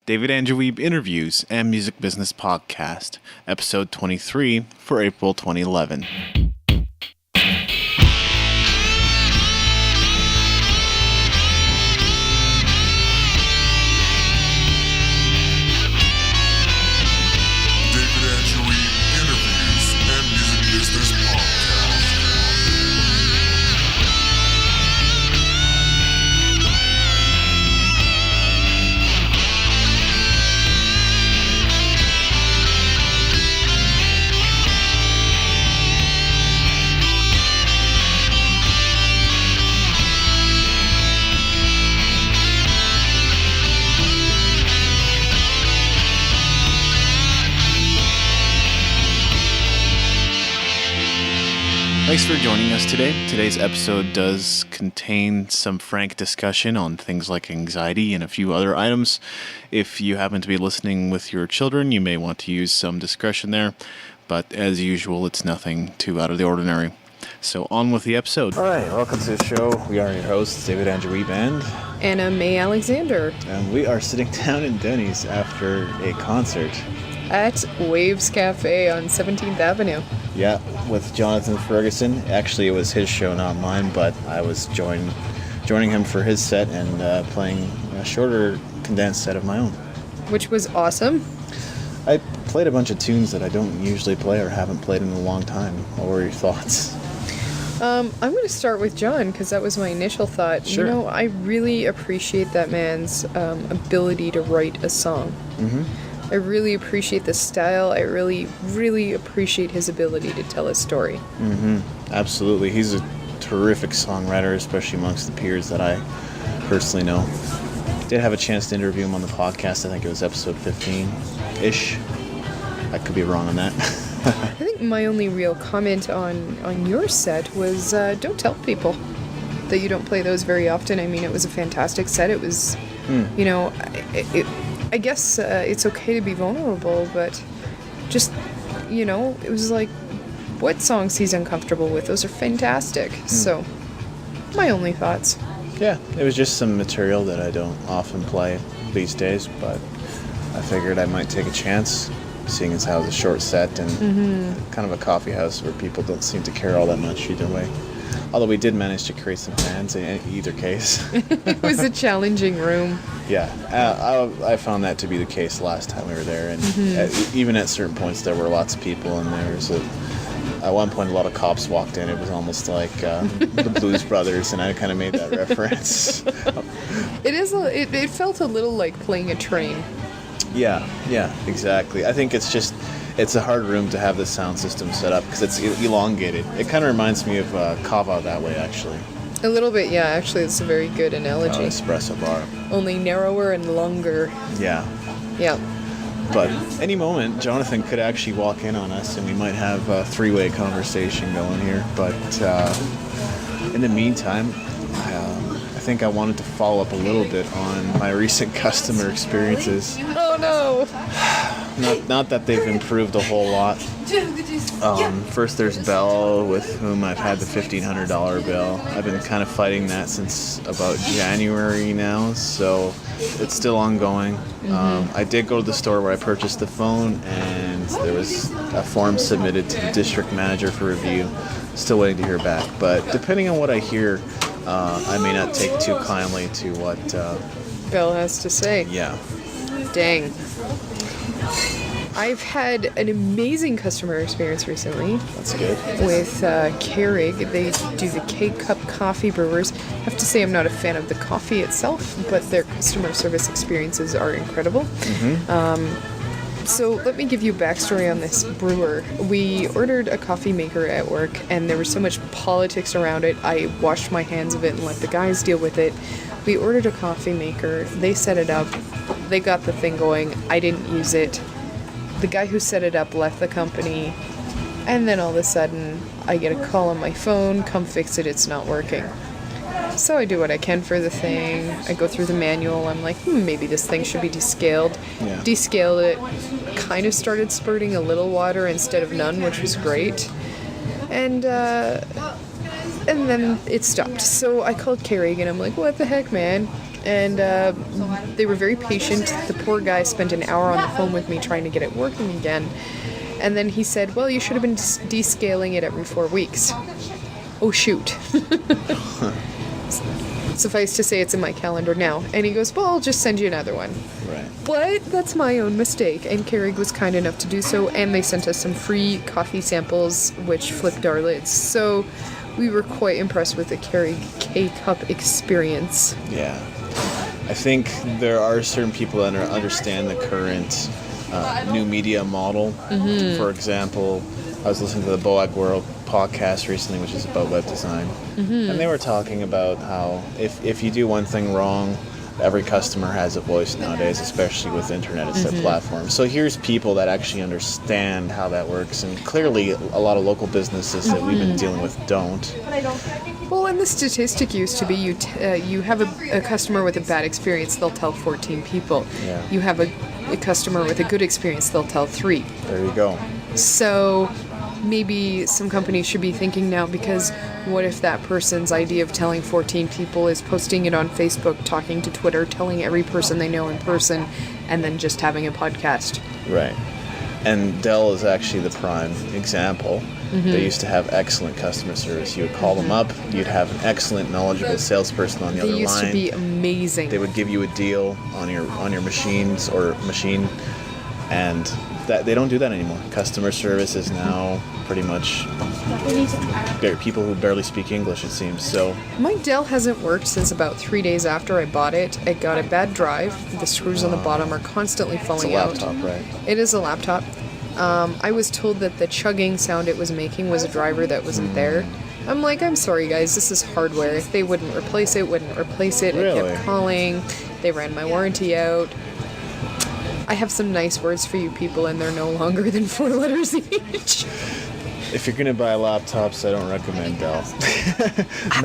David Andrew Wiebe Interviews and Music Business Podcast, Episode 23 for April 2011. Thanks for joining us today. Today's episode does contain some frank discussion on things like anxiety and a few other items. If you happen to be listening with your children, you may want to use some discretion there, but as usual, it's nothing too out of the ordinary. So on with the episode. All right, welcome to the show. We are your hosts, David Andrew Wiebe and Anna May Alexander. And we are sitting down in Denny's after a concert at Waves Cafe on 17th Avenue. Yeah, with Jonathan Ferguson. Actually, it was his show, not mine, but I was joining him for his set and playing a shorter, condensed set of my own. Which was awesome. I played a bunch of tunes that I don't usually play or haven't played in a long time. What were your thoughts? I'm going to start with John, because that was my initial thought. Sure. You know, I really appreciate that man's ability to write a song. Mm-hmm. I really appreciate the style. I really, really appreciate his ability to tell a story. Mm-hmm. Absolutely. He's a terrific songwriter, especially amongst the peers that I personally know. Did have a chance to interview him on the podcast. I think it was episode 15-ish. I could be wrong on that. I think my only real comment on your set was don't tell people that you don't play those very often. I mean, it was a fantastic set. It was, you know, I guess it's okay to be vulnerable, but just, you know, it was like, what songs he's uncomfortable with? Those are fantastic. So, my only thoughts. Yeah, it was just some material that I don't often play these days, but I figured I might take a chance, seeing as how it's a short set and kind of a coffee house where people don't seem to care all that much either way. Although we did manage to create some fans in either case. It was a challenging room. Yeah, I found that to be the case last time we were there, and even at certain points there were lots of people, and there was at one point a lot of cops walked in. It was almost like the Blues Brothers, and I kind of made that reference. It felt a little like playing a train. Yeah, exactly. I think it's a hard room to have the sound system set up because it's elongated. It kind of reminds me of Kava that way, actually. A little bit, yeah. Actually, it's a very good analogy. Espresso bar. Only narrower and longer. Yeah. Yeah. But any moment, Jonathan could actually walk in on us, and we might have a three-way conversation going here. But in the meantime, I think I wanted to follow up a little bit on my recent customer experiences. Oh no! Not that they've improved a whole lot. First there's Belle, with whom I've had the $1,500 bill. I've been kind of fighting that since about January now, so it's still ongoing. I did go to the store where I purchased the phone, and there was a form submitted to the district manager for review. Still waiting to hear back, but depending on what I hear, I may not take too kindly to what Belle has to say. Yeah. Dang. I've had an amazing customer experience recently. That's good. With Keurig. They do the K-Cup coffee brewers. I have to say I'm not a fan of the coffee itself, but their customer service experiences are incredible. So let me give you a backstory on this brewer. We ordered a coffee maker at work, and there was so much politics around it. I washed my hands of it and let the guys deal with it. We ordered a coffee maker. They set it up. They got the thing going. I didn't use it. The guy who set it up left the company. And then all of a sudden, I get a call on my phone. Come fix it. It's not working. So I do what I can for the thing. I go through the manual. I'm like, maybe this thing should be descaled. Yeah. Descaled it. Kind of started spurting a little water instead of none, which was great. And And then it stopped. So I called Carrie and I'm like, what the heck, man? And they were very patient. The poor guy spent an hour on the phone with me trying to get it working again. And then he said, well, you should have been descaling it every 4 weeks. Oh, shoot. Suffice to say, it's in my calendar now. And he goes, well, I'll just send you another one. Right. But that's my own mistake. And Keurig was kind enough to do so. And they sent us some free coffee samples, which flipped our lids. So we were quite impressed with the Keurig K-Cup experience. Yeah. I think there are certain people that understand the current new media model. Mm-hmm. For example, I was listening to the Boag World podcast recently, which is about web design. Mm-hmm. And they were talking about how if you do one thing wrong, every customer has a voice nowadays, especially with internet as their platform. So here's people that actually understand how that works, and clearly a lot of local businesses that we've been dealing with don't. Well, and the statistic used to be you have a customer with a bad experience, they'll tell 14 people. Yeah. You have a customer with a good experience, they'll tell 3. There you go. So maybe some companies should be thinking now, because what if that person's idea of telling 14 people is posting it on Facebook, talking to Twitter, telling every person they know in person, and then just having a podcast? Right. And Dell is actually the prime example. Mm-hmm. They used to have excellent customer service. You would call them up, you'd have an excellent, knowledgeable salesperson on the other line. They used to be amazing. They would give you a deal on your machines or machine, and that they don't do that anymore. Customer service is now pretty much people who barely speak English, it seems. So my Dell hasn't worked since about 3 days after I bought it. It got a bad drive. The screws on the bottom are constantly falling out. It's a laptop, right? It is a laptop. I was told that the chugging sound it was making was a driver that wasn't there. I'm like, I'm sorry guys, this is hardware. They wouldn't replace it. Really? I kept calling. They ran my warranty out. I have some nice words for you people, and they're no longer than 4 letters each. If you're going to buy laptops, I don't recommend Dell.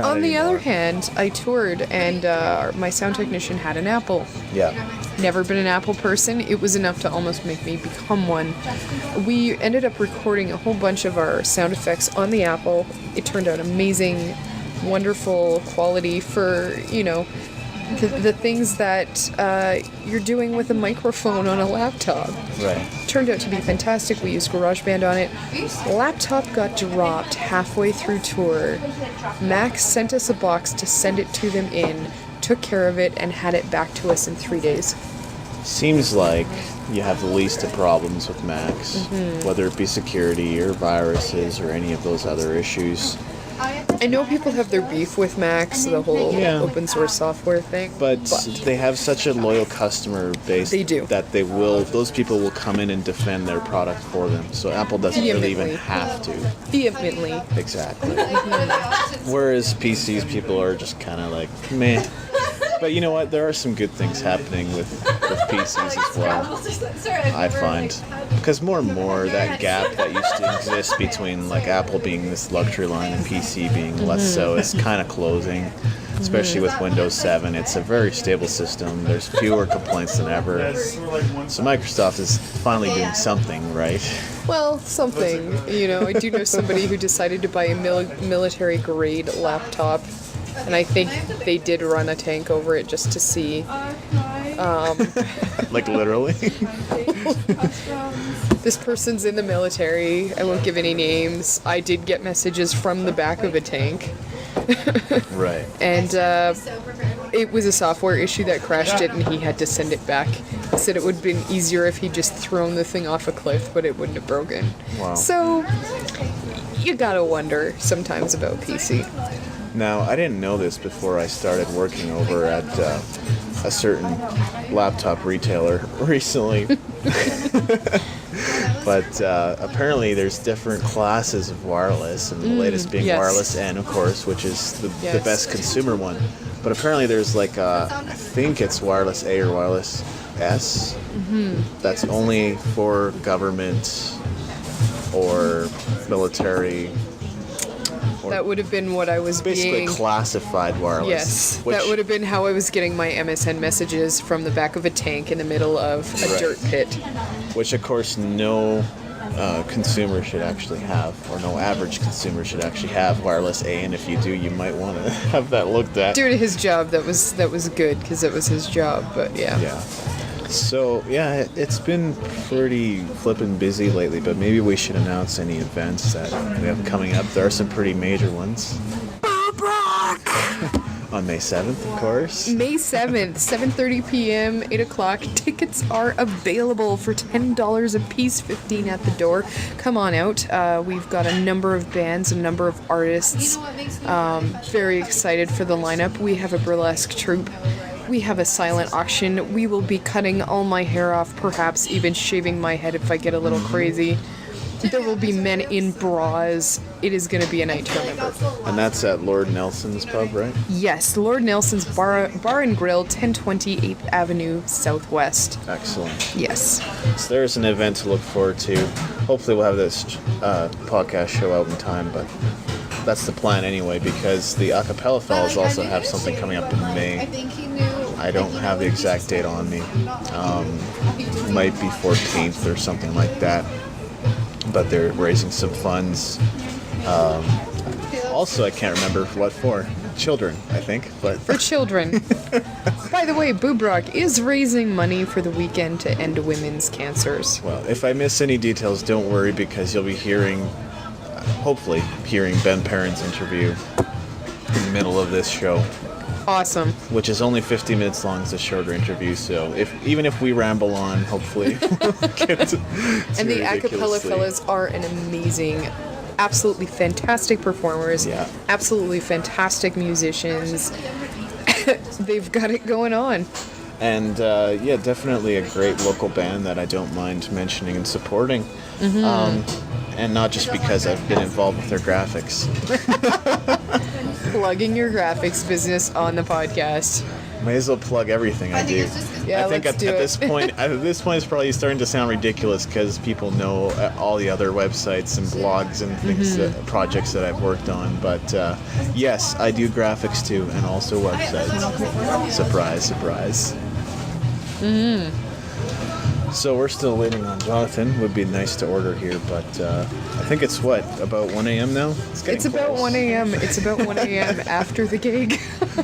On the other hand, I toured, and my sound technician had an Apple. Yeah. Never been an Apple person. It was enough to almost make me become one. We ended up recording a whole bunch of our sound effects on the Apple. It turned out amazing, wonderful quality for, the things that you're doing with a microphone on a laptop. Right. Turned out to be fantastic. We used GarageBand on it. Laptop got dropped halfway through tour. Max sent us a box to send it to them in, took care of it, and had it back to us in 3 days. Seems like you have the least of problems with Macs, whether it be security or viruses or any of those other issues. I know people have their beef with Macs, the whole open source software thing. But they have such a loyal customer base. They do. That those people will come in and defend their product for them. So Apple doesn't really even have to. Vehemently. Exactly. Whereas PCs, people are just kind of like, meh. But you know what? There are some good things happening with PCs as well, I find. Because more and more, that gap that used to exist between like Apple being this luxury line and PC being less so is kind of closing. Especially with Windows 7. It's a very stable system. There's fewer complaints than ever. So Microsoft is finally doing something, right? Well, something. I do know somebody who decided to buy a military-grade laptop. And I think they did run a tank over it just to see. Like literally? This person's in the military. I won't give any names. I did get messages from the back of a tank. Right. And it was a software issue that crashed it, and he had to send it back. He said it would have been easier if he'd just thrown the thing off a cliff, but it wouldn't have broken. Wow. So, you gotta wonder sometimes about PC. Now, I didn't know this before I started working over at a certain laptop retailer recently. But apparently there's different classes of wireless, and the latest being wireless N, of course, which is the best consumer one. But apparently there's like, I think it's wireless A or wireless S. That's only for government or military. That would have been what I was basically classified wireless. Yes, that would have been how I was getting my MSN messages from the back of a tank in the middle of a dirt pit. Which, of course, no consumer should actually have, or no average consumer should actually have wireless A, and if you do, you might want to have that looked at. Due to his job, that was good because it was his job. But yeah. Yeah. So yeah, it's been pretty flippin' busy lately, but maybe we should announce any events that we have coming up. There are some pretty major ones. On May 7th, of course. May 7th, 7:30 p.m., 8 o'clock. Tickets are available for $10 a piece, $15 at the door. Come on out. We've got a number of bands, a number of artists. Very excited for the lineup. We have a burlesque troupe. We have a silent auction. We will be cutting all my hair off, perhaps even shaving my head if I get a little crazy. There will be men in bras. It is going to be a night to remember. And that's at Lord Nelson's pub, right? Yes, Lord Nelson's Bar and Grill, 1020 8th Avenue Southwest. Excellent. Yes. So there's an event to look forward to. Hopefully we'll have this podcast show out in time, but that's the plan anyway, because the A Cappella Fellas also have something coming up in May. I don't have the exact date on me. Might be 14th or something like that. But they're raising some funds. Also, I can't remember what for. Children, I think. But for children. By the way, Boob Rock is raising money for the weekend to end women's cancers. Well, if I miss any details, don't worry, because you'll be hopefully hearing Ben Perrin's interview in the middle of this show. Awesome. Which is only 50 minutes long. It's a shorter interview, so even if we ramble on, hopefully we'll get to and the A Cappella Fellas are an amazing, absolutely fantastic performers. Yeah. Absolutely fantastic musicians. They've got it going on. And definitely a great local band that I don't mind mentioning and supporting. And not just because I've been involved with their graphics. Plugging your graphics business on the podcast. May as well plug everything I do. Yeah, I think let's do at it. this point, it's probably starting to sound ridiculous because people know all the other websites and blogs and things, projects that I've worked on. But yes, I do graphics too, and also websites. Surprise, surprise. So we're still waiting on Jonathan. Would be nice to order here, but I think it's about 1 a.m. now? It's about 1 a.m. It's about 1 a.m. after the gig.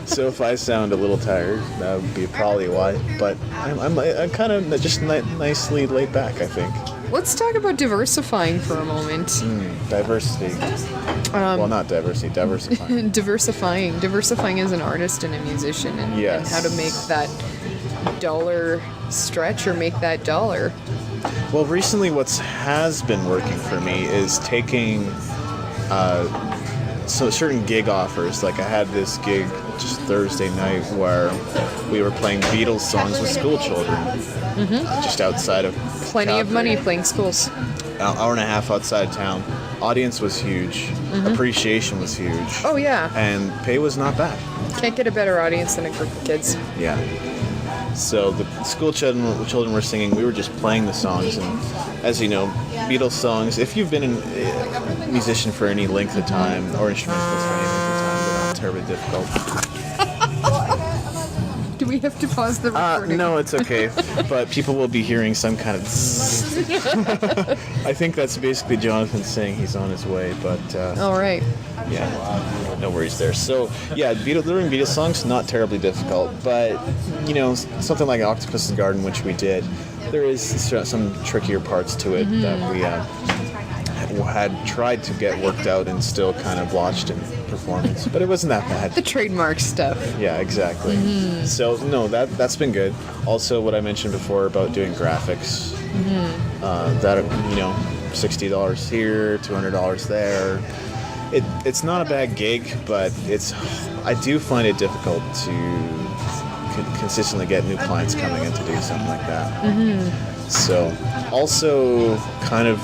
So if I sound a little tired, that would be probably why. But I'm kind of just nicely laid back, I think. Let's talk about diversifying for a moment. Diversity. Well, not diversity, diversifying. Diversifying as an artist and a musician, and how to make that dollar stretch or make that dollar. Well, recently what has been working for me is taking certain gig offers. Like I had this gig just Thursday night where we were playing Beatles songs with school children, just outside of Plenty Calgary. of money playing schools. An hour and a half outside town. Audience was huge. Appreciation was huge. Oh yeah. And pay was not bad. Can't get a better audience than a group of kids. Yeah. So the school children were singing. We were just playing the songs, and as you know, Beatles songs. If you've been a musician for any length of time, or instrumentalist for any length of time, they're not terribly difficult. Do we have to pause the recording? No, it's okay. But people will be hearing some kind of. I think that's basically Jonathan saying he's on his way. But all right. Yeah, no worries there. So yeah, learning Beatles songs not terribly difficult, but something like Octopus in the Garden, which we did, there is some trickier parts to it that we had tried to get worked out and still kind of blotched in performance, but it wasn't that bad. The trademark stuff. Yeah, exactly. So no, that's been good. Also, what I mentioned before about doing graphics, that $60 here, $200 there. It's not a bad gig, but I do find it difficult to consistently get new clients coming in to do something like that. So also kind of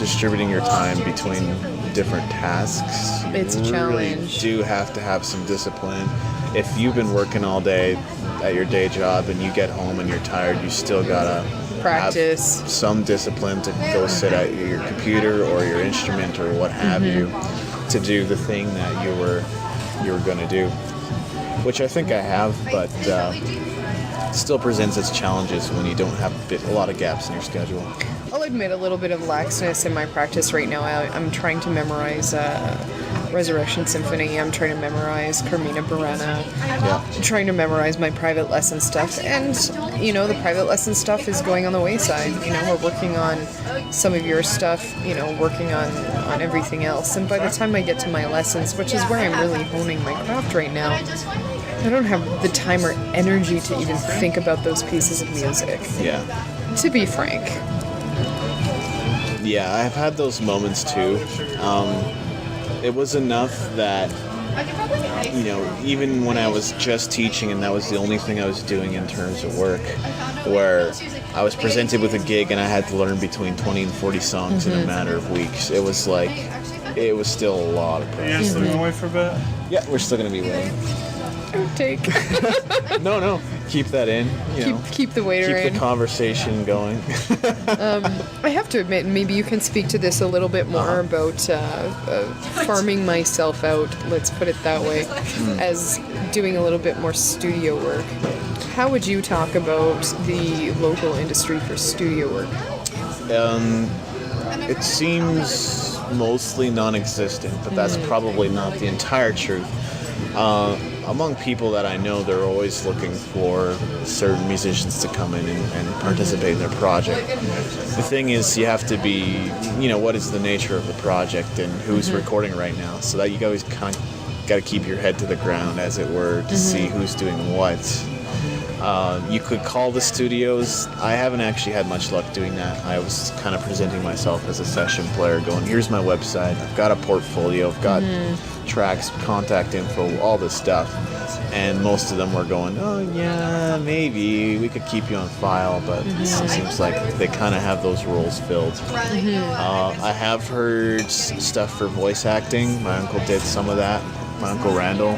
distributing your time between different tasks. It's a challenge. You do have to have some discipline. If you've been working all day at your day job and you get home and you're tired, you still gotta practice. Have some discipline to go sit at your computer or your instrument or what have you to do the thing that you were going to do, which I think I have, but still presents its challenges when you don't have a lot of gaps in your schedule. I'll admit a little bit of laxness in my practice right now. I'm trying to memorize Resurrection Symphony. I'm trying to memorize Carmina Burana. Yeah. I'm trying to memorize my private lesson stuff. And, you know, the private lesson stuff is going on the wayside. You know, we're working on some of your stuff, you know, working on everything else. And by the time I get to my lessons, which is where I'm really honing my craft right now, I don't have the time or energy to even think about those pieces of music. Yeah. To be frank. Yeah, I've had those moments too. It was enough that, you know, even when I was just teaching and that was the only thing I was doing in terms of work, where I was presented with a gig and I had to learn between 20 and 40 songs in a matter of weeks. It was like, it was still a lot of pressure. You're still gonna wait for a bit? Yeah, we're still going to be waiting. Take. No, keep that in. You know, keep the waiter keep in. the conversation going. I have to admit, maybe you can speak to this a little bit more about farming myself out, let's put it that way, as doing a little bit more studio work. How would you talk about the local industry for studio work? It seems mostly non-existent, but that's probably not the entire truth. Among people that I know, they're always looking for certain musicians to come in and participate in their project. The thing is, you have to be, you know, what is the nature of the project and who's recording right now, so that you always kind of got to keep your head to the ground, as it were, to see who's doing what. You could call the studios. I haven't actually had much luck doing that. I was kind of presenting myself as a session player, going, here's my website, I've got a portfolio, I've got tracks, contact info, all this stuff. And most of them were going, oh yeah, maybe we could keep you on file, but it seems like they kind of have those roles filled. I have heard stuff for voice acting. My uncle did some of that, my Uncle Randall.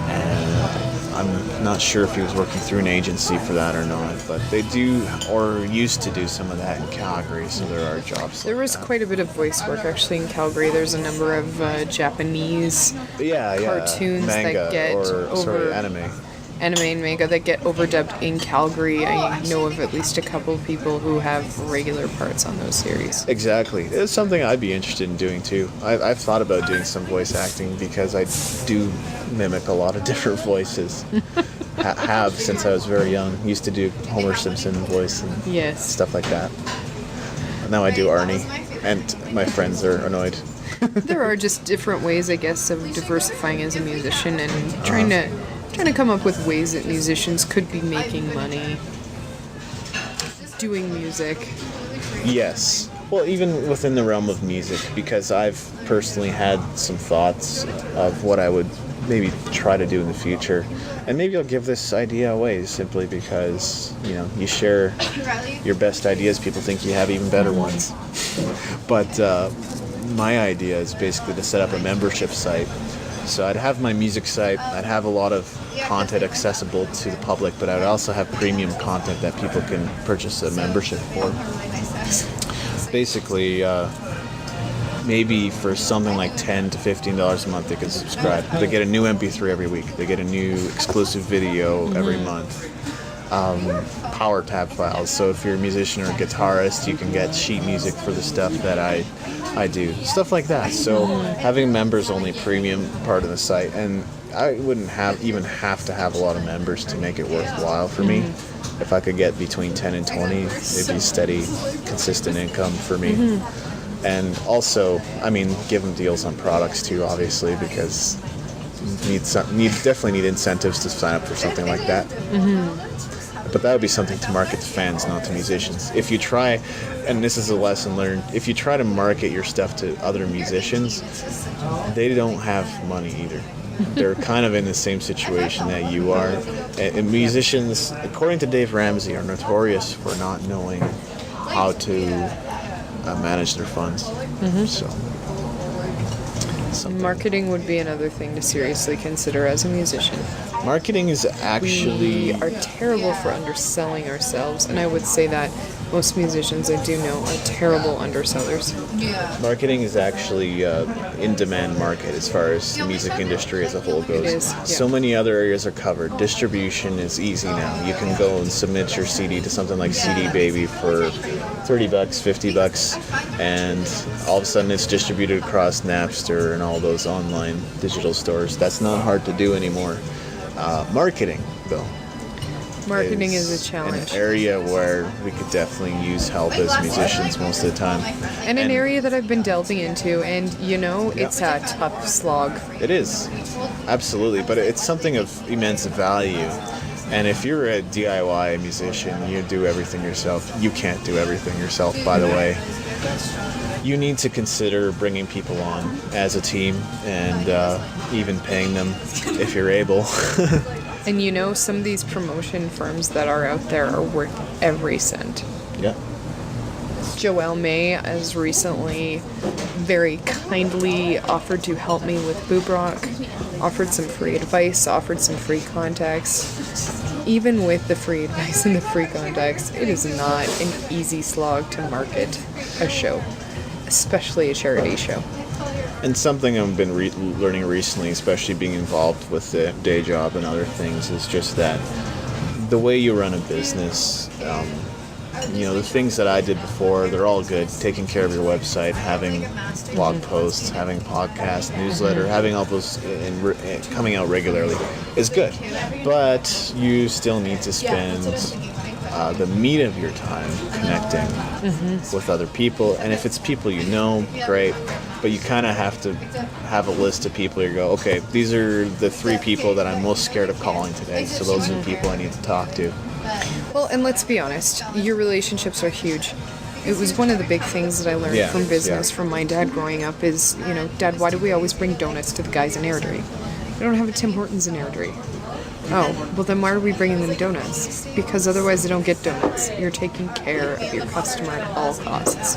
And I'm not sure if he was working through an agency for that or not, but they do, or used to do some of that in Calgary, so there are jobs There was quite a bit of voice work actually in Calgary. There's a number of Japanese cartoons manga that get anime and manga that get overdubbed in Calgary. I know of at least a couple of people who have regular parts on those series. Exactly. It's something I'd be interested in doing too. I've thought about doing some voice acting because I do mimic a lot of different voices. Have since I was very young. Used to do Homer Simpson voice and stuff like that. Now I do Arnie, and my friends are annoyed. There are just different ways, I guess, of diversifying as a musician and trying to come up with ways that musicians could be making money doing music. Yes. Well, even within the realm of music, because I've personally had some thoughts of what I would maybe try to do in the future. And maybe I'll give this idea away simply because, you know, you share your best ideas, people think you have even better ones. But my idea is basically to set up a membership site. So I'd have my music site, I'd have a lot of content accessible to the public, but I would also have premium content that people can purchase a membership for. Basically, maybe for something like $10 to $15 a month they can subscribe. They get a new MP3 every week. They get a new exclusive video every month. Power tab files. So if you're a musician or a guitarist, you can get sheet music for the stuff that I do. Stuff like that. So having members only premium part of the site, and I wouldn't even have to have a lot of members to make it worthwhile for me. If I could get between 10 and 20, it'd be steady, consistent income for me. And also, I mean, give them deals on products too, obviously, because definitely need incentives to sign up for something like that. But that would be something to market to fans, not to musicians. If you try, and this is a lesson learned, if you try to market your stuff to other musicians, they don't have money either. They're kind of in the same situation that you are. And musicians, according to Dave Ramsey, are notorious for not knowing how to manage their funds. So, Marketing would be another thing to seriously consider as a musician. Marketing is actually... We are terrible for underselling ourselves, and I would say that most musicians I do know are terrible undersellers. Marketing is actually in-demand market as far as the music industry as a whole goes. It is, yeah. So many other areas are covered. Distribution is easy now. You can go and submit your CD to something like CD Baby for $30, $50, and all of a sudden it's distributed across Napster and all those online digital stores. That's not hard to do anymore. Marketing, though. Marketing is a challenge. An area where we could definitely use help as musicians most of the time. And an area that I've been delving into, and it's a tough slog. It is, absolutely, but it's something of immense value. And if you're a DIY musician, you do everything yourself. You can't do everything yourself, by the way. You need to consider bringing people on as a team and even paying them if you're able. And some of these promotion firms that are out there are worth every cent. Yeah. Joelle May has recently very kindly offered to help me with boob rock, offered some free advice, offered some free contacts. Even with the free advice and the free contacts, it is not an easy slog to market a show, especially a charity show. And something I've been learning recently, especially being involved with the day job and other things, is just that the way you run a business, the things that I did before, they're all good. Taking care of your website, having blog posts, having podcast, newsletter, having all those coming out regularly is good. But you still need to spend the meat of your time connecting with other people. And if it's people great. But you kind of have to have a list of people you go, okay, these are the 3 people that I'm most scared of calling today. So those are the people I need to talk to. Well, and let's be honest, your relationships are huge. It was one of the big things that I learned from business from my dad growing up is, Dad, why do we always bring donuts to the guys in Airdrie? We don't have a Tim Hortons in Airdrie. Oh, well then why are we bringing them donuts? Because otherwise they don't get donuts. You're taking care of your customer at all costs.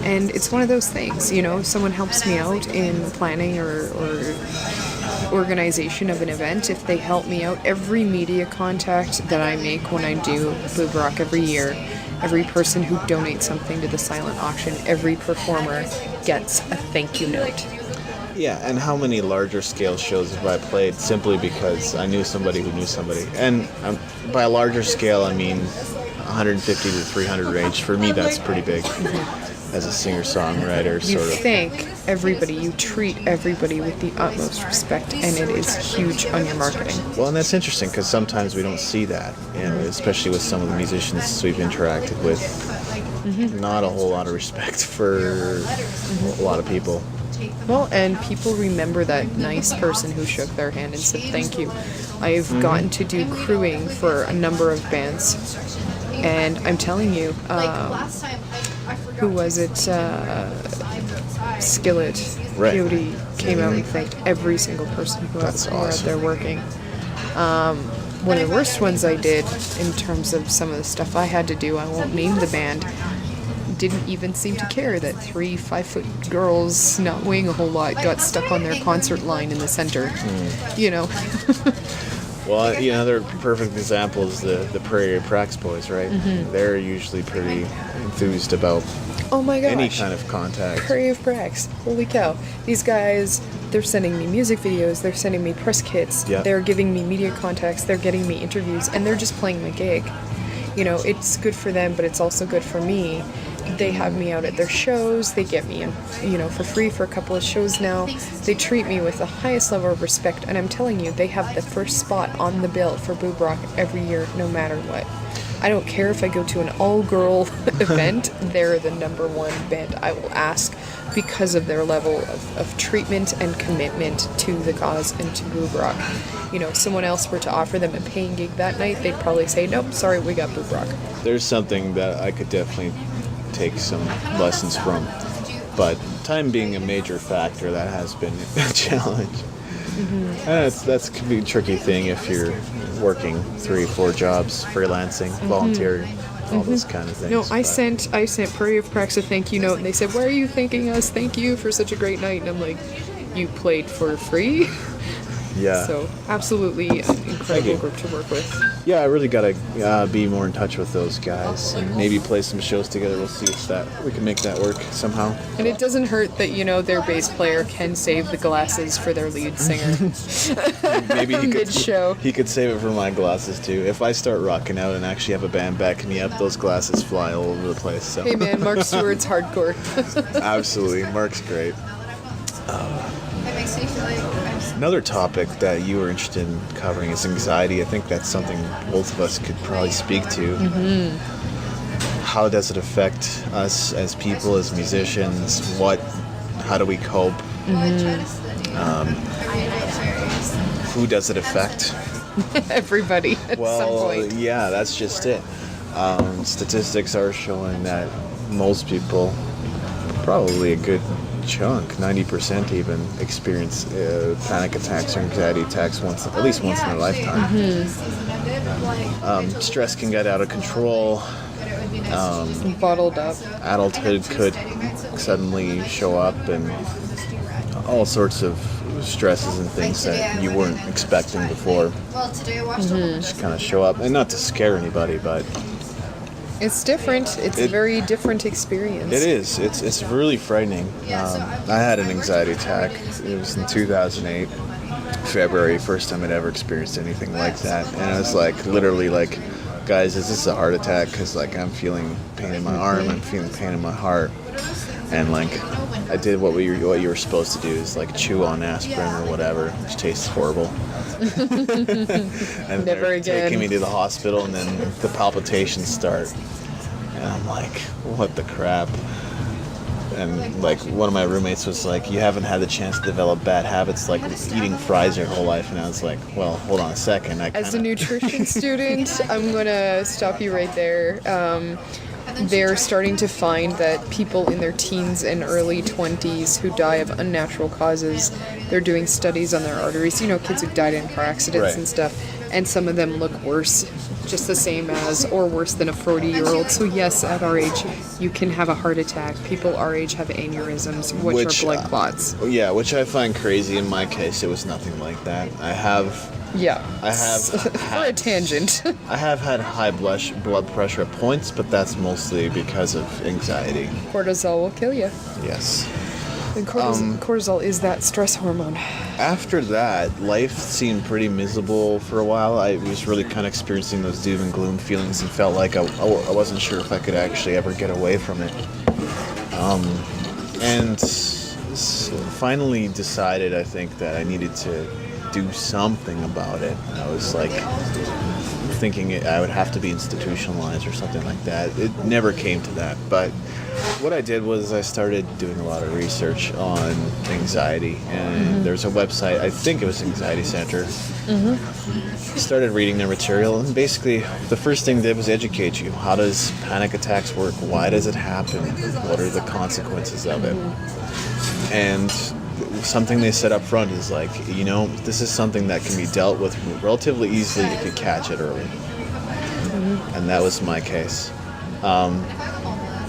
And it's one of those things, someone helps me out in planning or organization of an event. If they help me out, every media contact that I make when I do Boob Rock every year, every person who donates something to the silent auction, every performer gets a thank you note. Yeah, and how many larger scale shows have I played simply because I knew somebody who knew somebody? And by a larger scale, I mean 150 to 300 range. For me, that's pretty big as a singer-songwriter, sort of. You treat everybody with the utmost respect, and it is huge on your marketing. Well, and that's interesting because sometimes we don't see that, and especially with some of the musicians we've interacted with, not a whole lot of respect for a lot of people. Well, and people remember that nice person who shook their hand and said thank you. I've gotten to do crewing for a number of bands, and I'm telling you, who was it? Skillet. Right. Coyote came out and thanked every single person who was out there working. One of the worst ones I did in terms of some of the stuff I had to do, I won't name the band, didn't even seem to care that 3 5-foot girls not weighing a whole lot got stuck on their concert line in the center. Well, another perfect example is the Prairie Prax boys, right? They're usually pretty enthused about any kind of contact. Prairie of Prax. Holy cow. These guys, they're sending me music videos, they're sending me press kits, they're giving me media contacts, they're getting me interviews, and they're just playing my gig. It's good for them, but it's also good for me. They have me out at their shows. They get me in, for free for a couple of shows now. They treat me with the highest level of respect. And I'm telling you, they have the first spot on the bill for Boob Rock every year, no matter what. I don't care if I go to an all-girl event. They're the number one band I will ask because of their level of treatment and commitment to the cause and to Boob Rock. If someone else were to offer them a paying gig that night, they'd probably say, nope, sorry, we got Boob Rock. There's something that I could definitely take some lessons from, but time being a major factor, that has been a challenge. And that can be a tricky thing if you're working 3-4 jobs, freelancing, volunteering, all those kind of things. No, I sent Prairie of Prax a thank you note, and they said, why are you thanking us? Thank you for such a great night. And I'm like, you played for free? Yeah. So absolutely an incredible group to work with. Yeah, I really gotta be more in touch with those guys and maybe play some shows together. We'll see if we can make that work somehow. And it doesn't hurt that, their bass player can save the glasses for their lead singer. Maybe Mid-show. he could save it for my glasses too. If I start rocking out and actually have a band backing me up, those glasses fly all over the place. So. Hey man, Mark Stewart's hardcore. Absolutely, Mark's great. It makes me feel like Another topic that you were interested in covering is anxiety. I think that's something both of us could probably speak to. Mm-hmm. How does it affect us as people, as musicians? How do we cope? Who does it affect? Everybody at some point. Yeah, that's just it. Statistics are showing that most people, probably a good chunk, 90% even, experience panic attacks or anxiety attacks at least once in their lifetime. Stress can get out of control. Bottled up. Adulthood could suddenly show up, and all sorts of stresses and things that you weren't expecting before just kind of show up. And not to scare anybody, but it's different. It's a very different experience. it is. It's really frightening. I had an anxiety attack. It was in 2008, February, first time I'd ever experienced anything like that. And I was like, literally like, guys, is this a heart attack? Because like I'm feeling pain in my arm, I'm feeling pain in my heart. And like I did what you were supposed to do, is like chew on aspirin or whatever, which tastes horrible. And Never they're again. taking me to the hospital, and then the palpitations start. And I'm like, what the crap? And like one of my roommates was like, you haven't had the chance to develop bad habits like eating fries your whole life. And I was like, well, hold on a second. As a nutrition student, I'm going to stop you right there. They're starting to find that people in their teens and early 20s who die of unnatural causes, they're doing studies on their arteries. Kids who died in car accidents and stuff. And some of them look worse, just the same as, or worse than a 40-year-old. So yes, at our age, you can have a heart attack. People our age have aneurysms, which are blood clots. Yeah, which I find crazy. In my case, it was nothing like that. I have For a tangent. I have had high blood pressure at points, but that's mostly because of anxiety. Cortisol will kill you. Yes. And cortisol is that stress hormone. After that, life seemed pretty miserable for a while. I was really kind of experiencing those doom and gloom feelings and felt like I wasn't sure if I could actually ever get away from it. And finally decided, I think, that I needed to do something about it. I was like thinking I would have to be institutionalized or something like that. It never came to that, but what I did was I started doing a lot of research on anxiety, and there's a website, I think it was Anxiety Center. Started reading their material, and basically the first thing they did was educate you. How does panic attacks work? Why does it happen? What are the consequences of it? And something they said up front is like, this is something that can be dealt with relatively easily if you catch it early. And that was my case.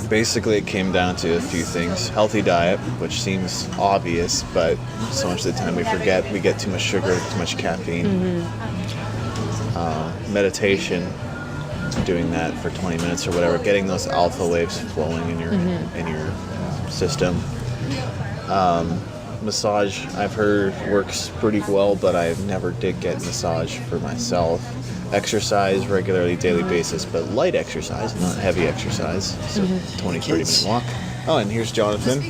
Basically, it came down to a few things. Healthy diet, which seems obvious, but so much of the time we forget. We get too much sugar, too much caffeine. Meditation, doing that for 20 minutes or whatever, getting those alpha waves flowing in your system. Massage, I've heard, works pretty well, but I never did get massage for myself. Exercise regularly, daily basis, but light exercise, not heavy exercise. So 20, 30 minute walk. Oh, and here's Jonathan.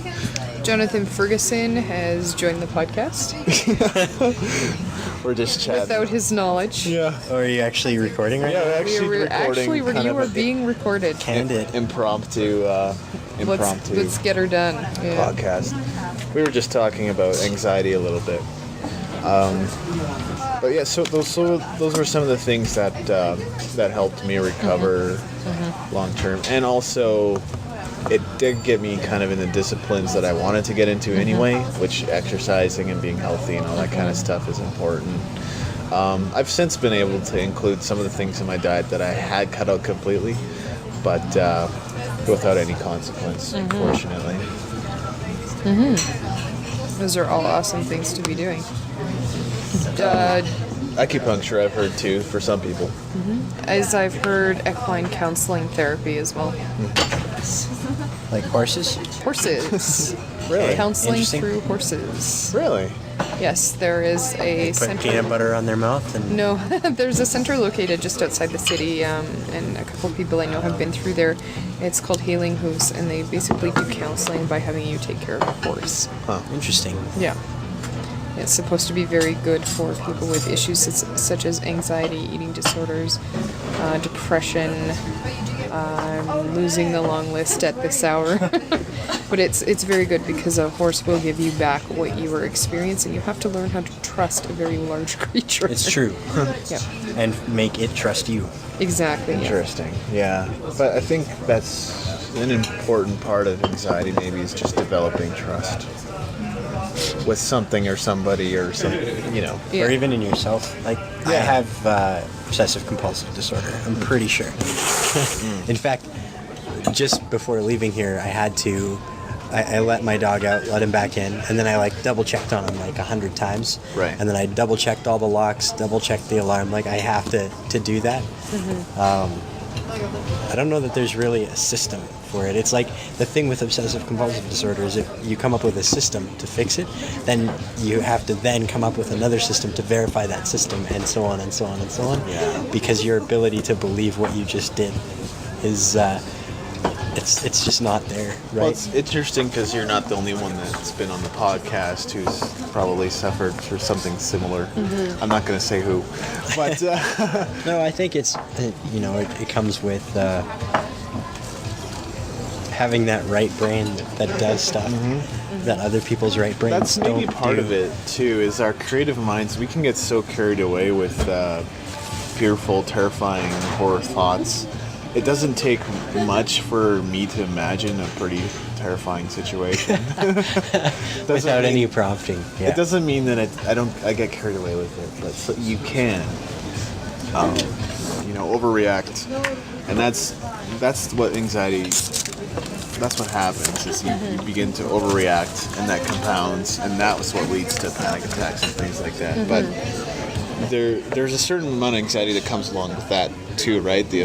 Jonathan Ferguson has joined the podcast. We're just chatting. Without his knowledge. Yeah. Oh, are you actually recording right now? Yeah, we're actually recording. You are being recorded. Candid. Impromptu Let's get her done. Yeah. podcast. We were just talking about anxiety a little bit. But yeah, so those were some of the things that helped me recover long term, and also it did get me kind of in the disciplines that I wanted to get into anyway, which exercising and being healthy and all that kind of stuff is important. I've since been able to include some of the things in my diet that I had cut out completely, but without any consequence, fortunately. Those are all awesome things to be doing. Acupuncture, I've heard too, for some people. as I've heard, equine counseling therapy as well. Like horses? Horses. Really? Counseling Interesting. through horses. Really? Yes, there is a Put center. peanut butter on their mouth and No, there's a center located just outside the city, and a couple of people I know have been through there. It's called Healing Hooves, and they basically do counseling by having you take care of a horse. interesting. Yeah. It's supposed to be very good for people with issues such as anxiety, eating disorders, depression. I'm losing the long list at this hour. But it's very good because a horse will give you back what you were experiencing. You have to learn how to trust a very large creature. It's true. Yeah, And make it trust you. exactly. Yeah. Interesting. Yeah. But I think that's an important part of anxiety, maybe, is just developing trust with something or somebody or some, Yeah. Or even in yourself. Like, I have obsessive compulsive disorder. I'm pretty sure. In fact, just before leaving here, I had to... I let my dog out, let him back in, and then I double checked on him 100 times. Right. And then I double checked all the locks, double checked the alarm. I have to do that. I don't know that there's really a system for it. It's like the thing with obsessive compulsive disorder is if you come up with a system to fix it, then you have to then come up with another system to verify that system, and so on and so on and so on. Yeah. Because your ability to believe what you just did is it's just not there, right? Well, it's interesting because you're not the only one that's been on the podcast who's probably suffered through something similar. I'm not going to say who, but No, I think it's it comes with having that right brain that does stuff that other people's right brains that's maybe don't part do. of it too. Is our creative minds, we can get so carried away with fearful, terrifying horror thoughts. It doesn't take much for me to imagine a pretty terrifying situation. Without any prompting. Yeah. It doesn't mean that I get carried away with it, but so you can, overreact, and that's what anxiety. That's what happens. Is you begin to overreact, and that compounds, and that was what leads to panic attacks and things like that. But there's a certain amount of anxiety that comes along with that too, right? The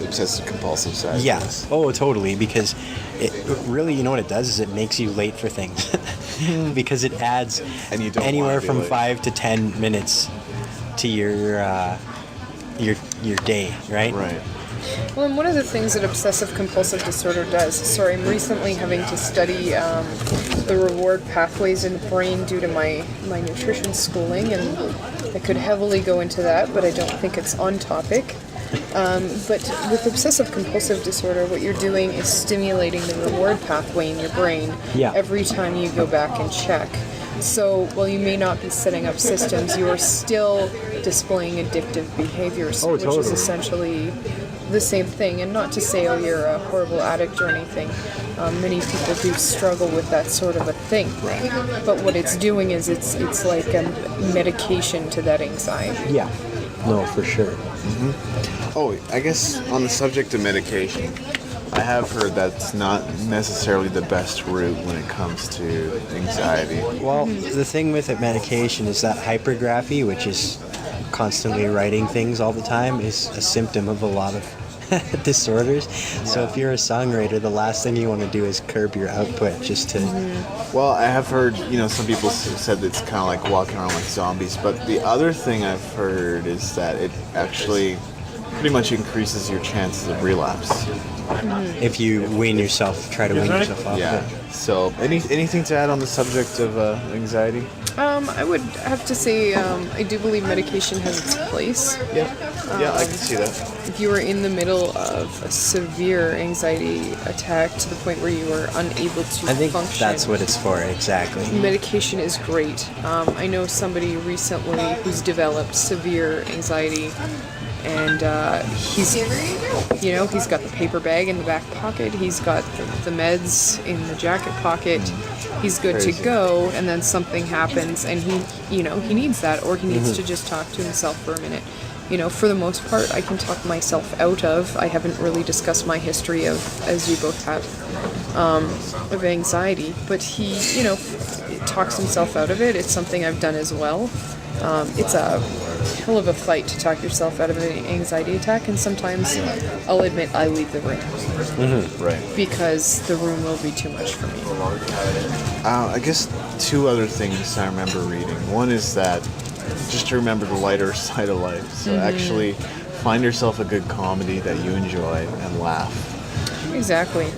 obsessive compulsive side. of Yeah. this. Oh, totally. Because it really, you know what it does is it makes you late for things. Because it adds And you don't anywhere wanna be from late. 5 to 10 minutes to your day, right? Right. Well, and one of the things that obsessive compulsive disorder does, sorry, I'm recently having to study the reward pathways in the brain due to my nutrition schooling, and I could heavily go into that, but I don't think it's on topic. But with obsessive compulsive disorder, what you're doing is stimulating the reward pathway in your brain every time you go back and check. So while you may not be setting up systems, you are still displaying addictive behaviors, which is essentially the same thing. And not to say, oh, you're a horrible addict or anything. Many people do struggle with that sort of a thing. But what it's doing is it's like a medication to that anxiety. Yeah. No, for sure. Oh, I guess on the subject of medication, I have heard that's not necessarily the best route when it comes to anxiety. Well, the thing with medication is that hypergraphy, which is constantly writing things all the time, is a symptom of a lot of disorders. So if you're a songwriter, the last thing you want to do is curb your output just to... Well, I have heard, some people said it's kind of like walking around like zombies, but the other thing I've heard is that it actually pretty much increases your chances of relapse. If you wean yourself, try to wean yourself off Yeah. it. So, anything to add on the subject of anxiety? I would have to say I do believe medication has its place. Yeah. Yeah, I can see that. If you were in the middle of a severe anxiety attack to the point where you were unable to I think function, that's what it's for, exactly. medication is great. I know somebody recently who's developed severe anxiety, and he's got the paper bag in the back pocket, he's got the meds in the jacket pocket, he's good Crazy. to go, and then something happens and he needs that, or he needs to just talk to himself for a minute. For the most part, I can talk myself out of. I haven't really discussed my history of, as you both have, of anxiety, but he talks himself out of it. It's something I've done as well. It's a hell of a fight to talk yourself out of an anxiety attack, and sometimes I'll admit I leave the room. Mm-hmm. Right. Because the room will be too much for me. I guess two other things I remember reading. One is that just to remember the lighter side of life. So actually find yourself a good comedy that you enjoy and laugh. Exactly.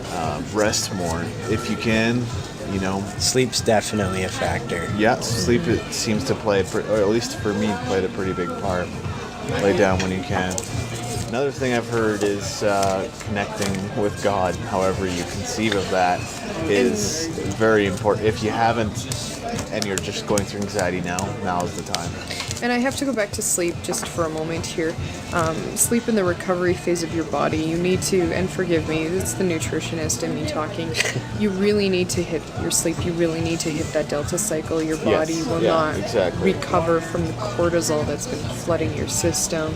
Rest more if you can. You know, Sleep's definitely a factor. yeah, sleep it seems to play, or at least for me, played a pretty big part. Lay down when you can. Another thing I've heard is connecting with God, however you conceive of that, is very important. If you haven't, and you're just going through anxiety now's the time. And I have to go back to sleep just for a moment here. Sleep in the recovery phase of your body. You need to, and forgive me, it's the nutritionist in me talking. You really need to hit your sleep. You really need to hit that delta cycle. Your body will not recover from the cortisol that's been flooding your system.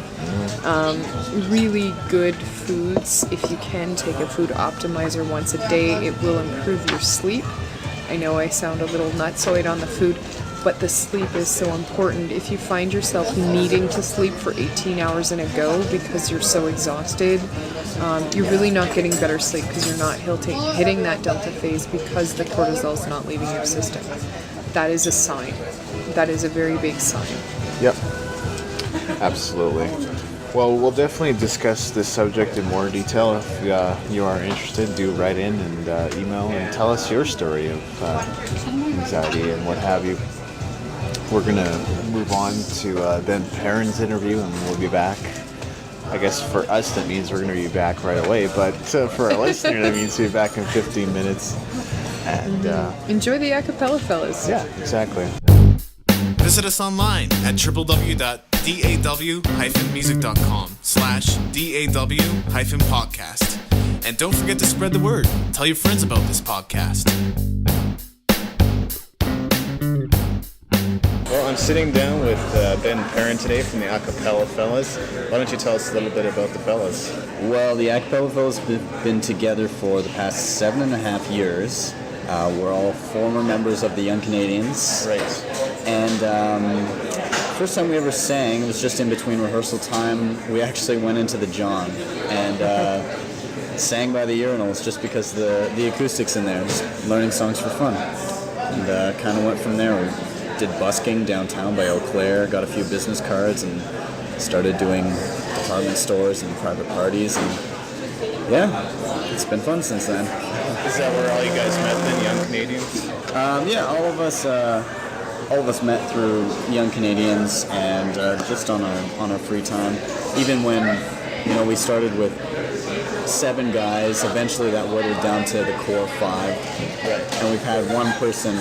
Really good foods. If you can take a food optimizer once a day, it will improve your sleep. I know I sound a little nutsoid on the food, but the sleep is so important. If you find yourself needing to sleep for 18 hours in a go because you're so exhausted, you're really not getting better sleep because you're not hitting that delta phase because the cortisol is not leaving your system. That is a sign. That is a very big sign. Yep. Absolutely. Well, we'll definitely discuss this subject in more detail. If you are interested, do write in and email and tell us your story of anxiety and what have you. We're going to move on to Ben Perrin's interview, and we'll be back. I guess for us that means we're going to be back right away, but for our listener that means we'll be back in 15 minutes. And enjoy the A Cappella Fellas. Yeah, exactly. Visit us online at www.daw-music.com/daw-podcast. And don't forget to spread the word. Tell your friends about this podcast. Well, I'm sitting down with Ben Perrin today from the A Cappella Fellas. Why don't you tell us a little bit about the fellas? Well, the A Cappella Fellas have been together for the past 7.5 years. We're all former members of the Young Canadians. Right. And first time we ever sang, it was just in between rehearsal time. We actually went into the John and sang by the urinals just because the acoustics in there, just learning songs for fun. And kind of went from there. We did busking downtown by Eau Claire, got a few business cards, and started doing department stores and private parties. And yeah, it's been fun since then. Is that where all you guys met then, Young Canadians? Yeah, all of us met through Young Canadians and just on our free time. Even when we started with 7 guys, eventually that whittled down to the core 5. Right. And we've had one person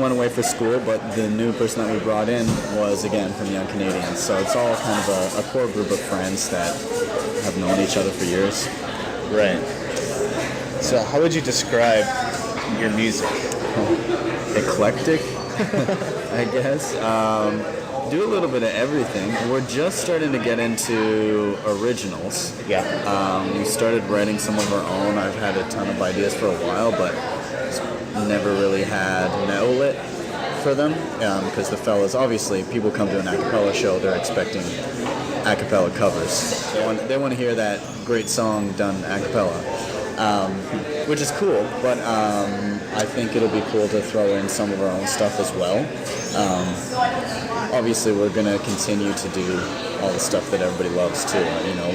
went away for school, but the new person that we brought in was again from Young Canadians. So it's all kind of a core group of friends that have known each other for years. Right. So how would you describe your music? Eclectic, I guess. Do a little bit of everything. We're just starting to get into originals. Yeah. We started writing some of our own. I've had a ton of ideas for a while, but never really had an outlet for them. Because the fellas, obviously, people come to an a cappella show, they're expecting a cappella covers. They want to hear that great song done a cappella. Which is cool, but I think it'll be cool to throw in some of our own stuff as well. Obviously, we're going to continue to do all the stuff that everybody loves too.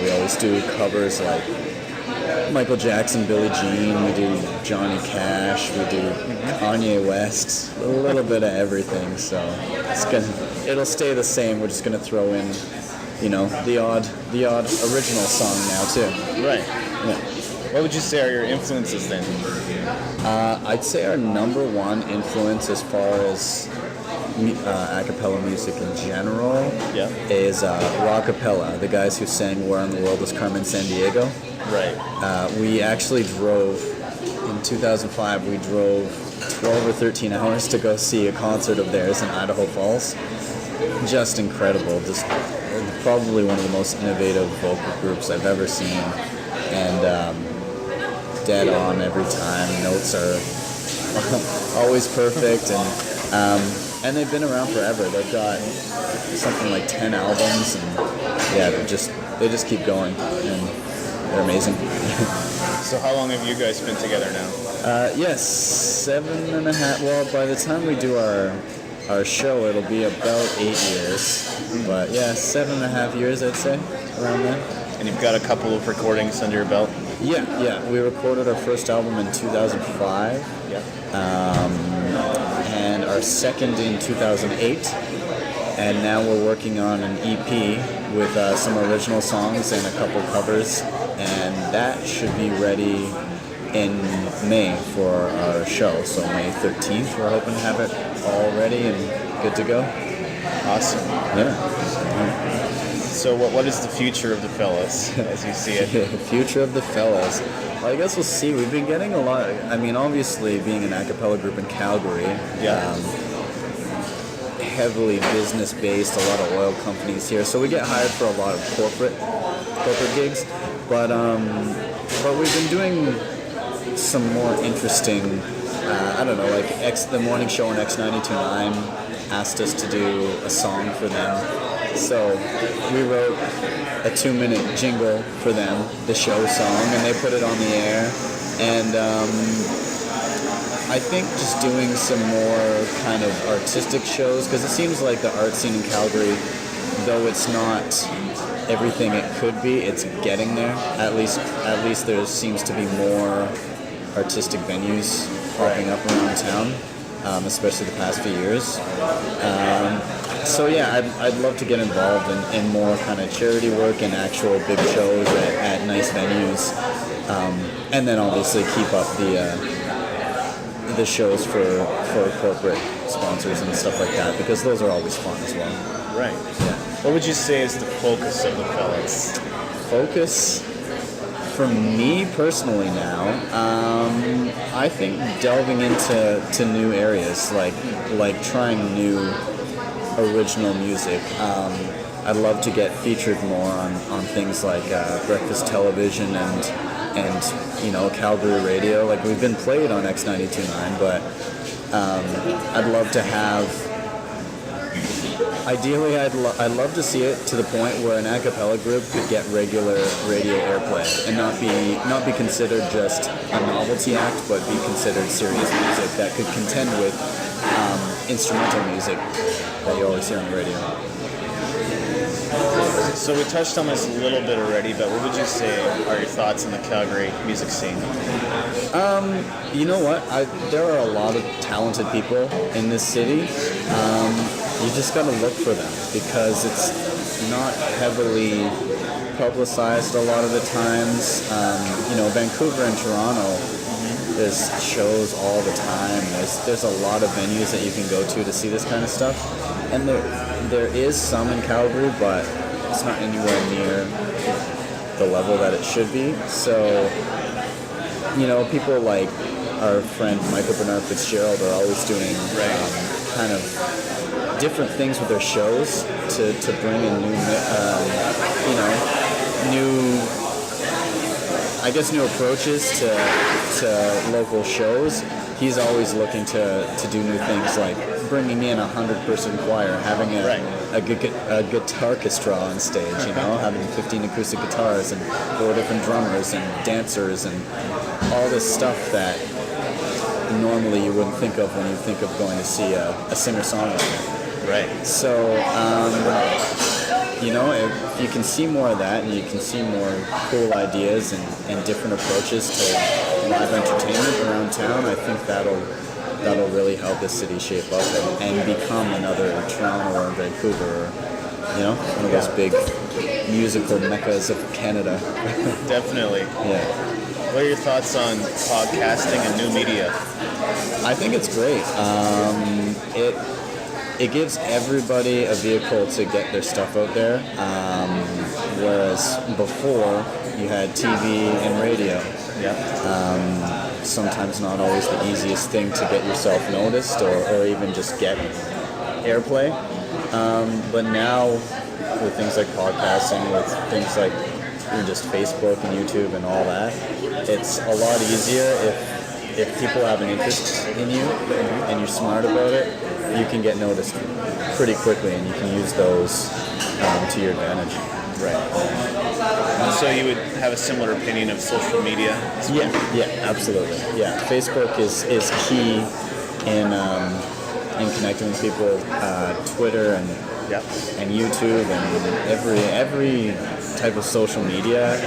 We always do covers like Michael Jackson, Billie Jean, we do Johnny Cash, we do Kanye West, a little bit of everything. So it'll stay the same. We're just going to throw in, the odd original song now too. Right. Yeah. What would you say are your influences then? I'd say our number one influence as far as a cappella music in general is Rockapella, the guys who sang Where in the World is Carmen Sandiego. Right. We actually drove, in 2005, we drove 12 or 13 hours to go see a concert of theirs in Idaho Falls. Just incredible. Just probably one of the most innovative vocal groups I've ever seen. And dead on every time. Notes are always perfect, and and they've been around forever. They've got something like 10 albums, and yeah, they just keep going, and they're amazing. So how long have you guys been together now? Yes, 7.5. Well, by the time we do our show, it'll be about 8 years. But yeah, 7.5 years, I'd say, around there. And you've got a couple of recordings under your belt? Yeah. We recorded our first album in 2005. Yeah. And our second in 2008. And now we're working on an EP with some original songs and a couple covers. And that should be ready in May for our show. So May 13th, we're hoping to have it all ready and good to go. Awesome. Yeah. So what is the future of the Fellas as you see it? The future of the Fellas. Well, I guess we'll see. We've been getting a lot. I mean, obviously, being an a cappella group in Calgary, heavily business-based, a lot of oil companies here. So we get hired for a lot of corporate gigs. But we've been doing some more interesting, I don't know, like the morning show on X92.9 asked us to do a song for them. So we wrote a 2-minute jingle for them, the show song, and they put it on the air. And I think just doing some more kind of artistic shows, because it seems like the art scene in Calgary, though it's not everything it could be, it's getting there. At least there seems to be more artistic venues popping up around town, especially the past few years. So yeah, I'd love to get involved in more kind of charity work and actual big shows at nice venues, and then obviously keep up the shows for corporate sponsors and stuff like that, because those are always fun as well. Right. Yeah. What would you say is the focus of the Fellas? Focus for me personally now, I think delving into new areas, like trying new original music. I'd love to get featured more on things like breakfast television and Calgary radio. Like, we've been played on X92.9, but I'd love to have. Ideally, I'd love to see it to the point where an a cappella group could get regular radio airplay and not be considered just a novelty act, but be considered serious music that could contend with instrumental music that you always hear on the radio. So we touched on this a little bit already, but what would you say are your thoughts on the Calgary music scene? You know what? There are a lot of talented people in this city. You just got to look for them, because it's not heavily publicized a lot of the times. Vancouver and Toronto, there's shows all the time. There's a lot of venues that you can go to see this kind of stuff. And there is some in Calgary, but it's not anywhere near the level that it should be. So, people like our friend Michael Bernard Fitzgerald are always doing kind of different things with their shows to bring in new approaches to local shows. He's always looking to do new things, like bringing in 100-person choir, having a guitar orchestra on stage, having 15 acoustic guitars and 4 different drummers and dancers and all this stuff that normally you wouldn't think of when you think of going to see a singer-songwriter. Right. So, if you can see more of that, and you can see more cool ideas and different approaches to live entertainment around town, I think that'll really help the city shape up and become another Toronto or Vancouver, one of those big musical meccas of Canada. Definitely. Yeah. What are your thoughts on podcasting and new media? I think it's great. It gives everybody a vehicle to get their stuff out there, whereas before you had TV and radio. Yeah. Sometimes not always the easiest thing to get yourself noticed or even just get airplay. But now with things like podcasting, with things like just Facebook and YouTube and all that, it's a lot easier if people have an interest in you and you're smart about it. you can get noticed pretty quickly, and you can use those to your advantage. Right. So you would have a similar opinion of social media as well? Yeah, absolutely. Yeah, Facebook is key in connecting with people. Twitter and YouTube and every type of social media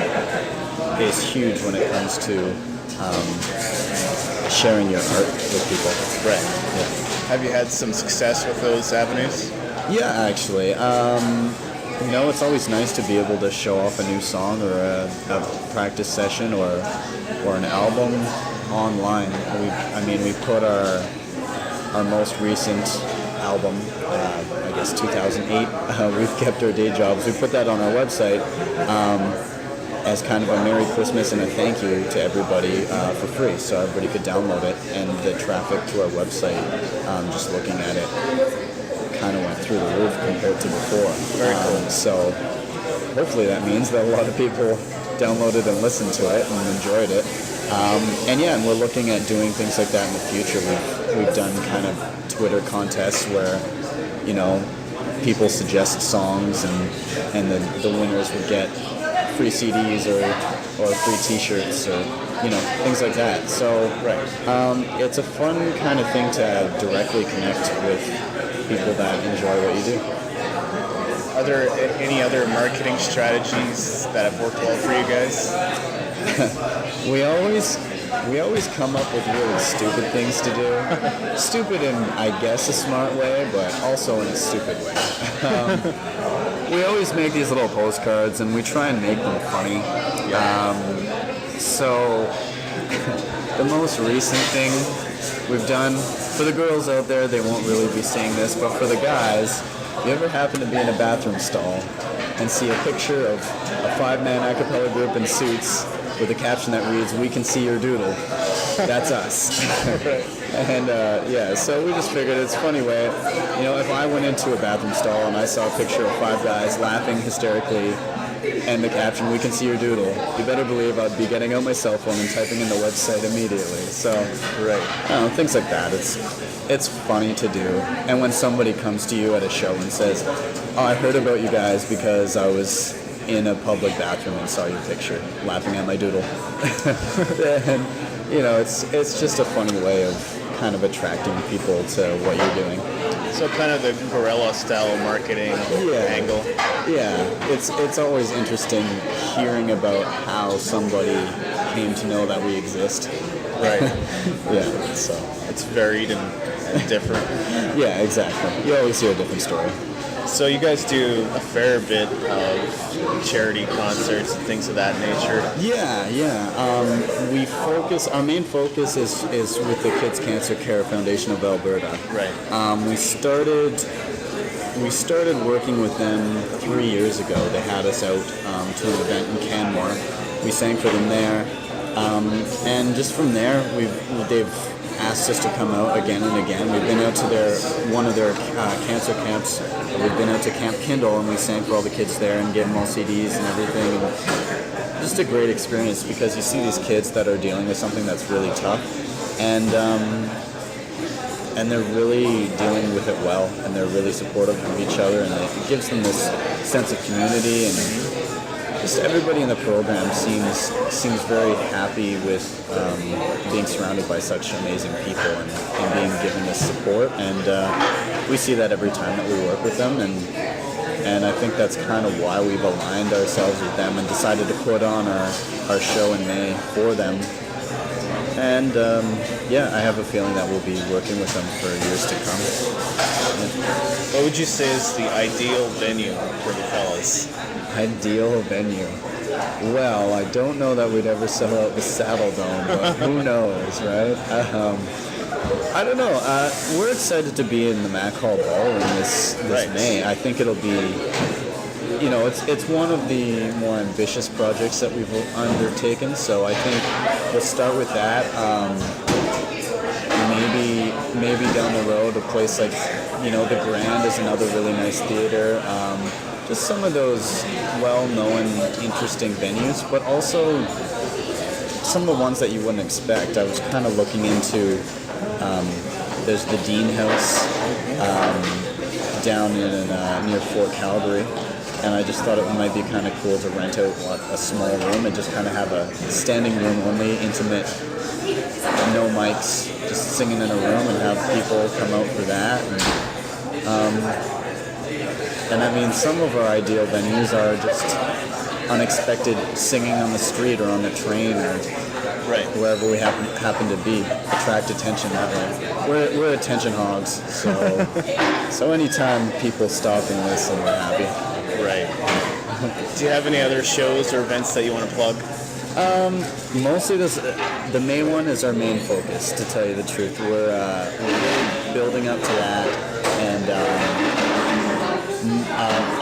is huge when it comes to sharing your art with people. Right. Yeah. Have you had some success with those avenues? Yeah, actually. It's always nice to be able to show off a new song or a practice session or an album online. We put our most recent album, I guess 2008, We've Kept Our Day Jobs. We put that on our website as kind of a Merry Christmas and a thank you to everybody for free, so everybody could download it. And the traffic to our website, just looking at it, kind of went through the roof compared to before. Very cool. So hopefully that means that a lot of people downloaded and listened to it and enjoyed it. And we're looking at doing things like that in the future. We've done kind of Twitter contests where, people suggest songs and the winners would get free CDs or free T-shirts or things like that. So it's a fun kind of thing to directly connect with people that enjoy what you do. Are there any other marketing strategies that have worked well for you guys? We always come up with really stupid things to do. Stupid in, I guess, a smart way, but also in a stupid way. We always make these little postcards, and we try and make them funny. So the most recent thing we've done, for the girls out there, they won't really be seeing this, but for the guys, you ever happen to be in a bathroom stall and see a picture of a 5-man a cappella group in suits with a caption that reads, "We can see your doodle"? That's us. And so we just figured it's a funny way. If I went into a bathroom stall and I saw a picture of 5 guys laughing hysterically and the caption, "We can see your doodle," you better believe I'd be getting out my cell phone and typing in the website immediately. So, things like that. It's funny to do. And when somebody comes to you at a show and says, "Oh, I heard about you guys because I was in a public bathroom and saw your picture laughing at my doodle," then it's just a funny way of kind of attracting people to what you're doing. So kind of the guerrilla style marketing angle. Yeah, it's always interesting hearing about how somebody came to know that we exist. Right. Yeah, so it's varied and different. Yeah, exactly. You always hear a different story. So you guys do a fair bit of charity concerts and things of that nature. Our main focus is with the Kids Cancer Care Foundation of Alberta. Right. We started working with them 3 years ago. They had us out to an event in Canmore. We sang for them there. And just from there, they've asked us to come out again and again. We've been out to one of their cancer camps. We've been out to Camp Kindle, and we sang for all the kids there and gave them all CDs and everything. And just a great experience because you see these kids that are dealing with something that's really tough, and they're really dealing with it well, and they're really supportive of each other, and it gives them this sense of community, and just everybody in the program seems very happy with being surrounded by such amazing people and being given this support, and we see that every time that we work with them, and I think that's kind of why we've aligned ourselves with them and decided to put on our show in May for them. And I have a feeling that we'll be working with them for years to come. What would you say is the ideal venue for the fellas? Ideal venue? Well, I don't know that we'd ever sell out the Saddle Dome, but who knows, right? I don't know. We're excited to be in the Mac Hall Ballroom this May. I think it'll be, it's one of the more ambitious projects that we've undertaken. So I think we'll start with that. Maybe down the road, a place like, the Grand is another really nice theater. Just some of those well-known, interesting venues, but also some of the ones that you wouldn't expect. I was kind of looking into, there's the Dean House down in near Fort Calgary. And I just thought it might be kind of cool to rent out a small room and just kind of have a standing room only, intimate, no mics, just singing in a room and have people come out for that. And I mean, some of our ideal venues are just unexpected singing on the street or on the train or wherever we happen to be. Attract attention that way. We're attention hogs, so anytime people stop and listen, we're happy. Right. Do you have any other shows or events that you want to plug? Mostly the main one is our main focus, to tell you the truth. We're really building up to that, and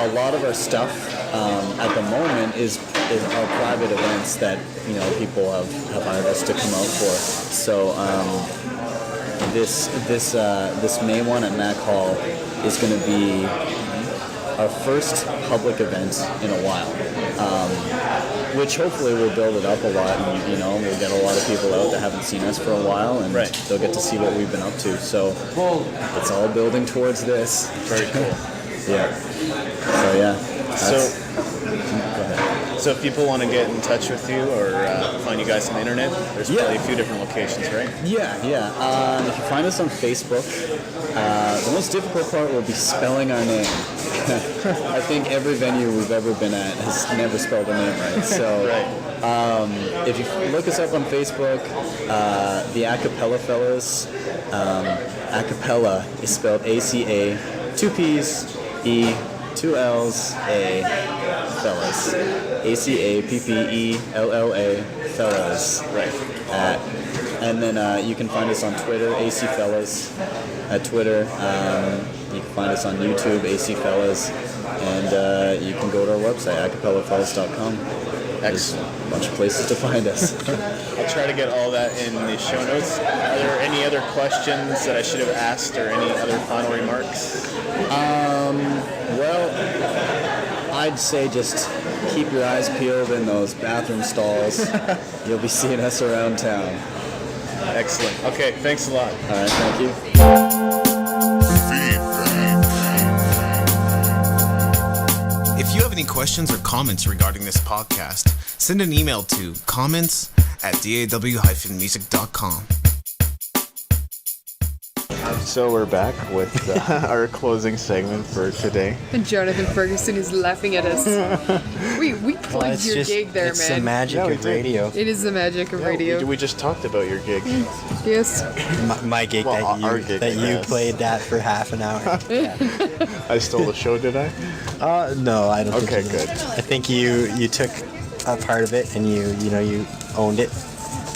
a lot of our stuff at the moment is our private events that people have hired us to come out for. So this May one at Mac Hall is going to be our first public event in a while, which hopefully will build it up a lot, and we'll get a lot of people out that haven't seen us for a while, and they'll get to see what we've been up to. So it's all building towards this. Very cool. Yeah. So yeah. So if people want to get in touch with you or find you guys on the internet, there's probably a few different locations, right? Yeah. If you find us on Facebook, the most difficult part will be spelling our name. I think every venue we've ever been at has never spelled our name right. So if you look us up on Facebook, the A Cappella Fellas, A Cappella is spelled A-C-A, 2 P's, E, 2 L's, A, Fellas. A-C-A-P-P-E-L-L-A, Fellas. Right. And then you can find us on Twitter, AC Fellas, at Twitter. You can find us on YouTube, AC Fellas. And you can go to our website, acapellafellas.com. There's a bunch of places to find us. I'll try to get all that in the show notes. Are there any other questions that I should have asked or any other final remarks? Well, I'd say just keep your eyes peeled in those bathroom stalls. You'll be seeing us around town. Excellent. Okay, thanks a lot. All right, thank you. If you have any questions or comments regarding this podcast, send an email to comments@daw-music.com. So we're back with our closing segment for today. And Jonathan Ferguson is laughing at us. We plugged your gig there, it's man. the magic of radio. It is the magic of radio. We just talked about your gig. Yes. My gig Our gig, that you played that for half an hour. Yeah. I stole the show, did I? No, I don't think Okay, you did. good. I think you took a part of it and you owned it.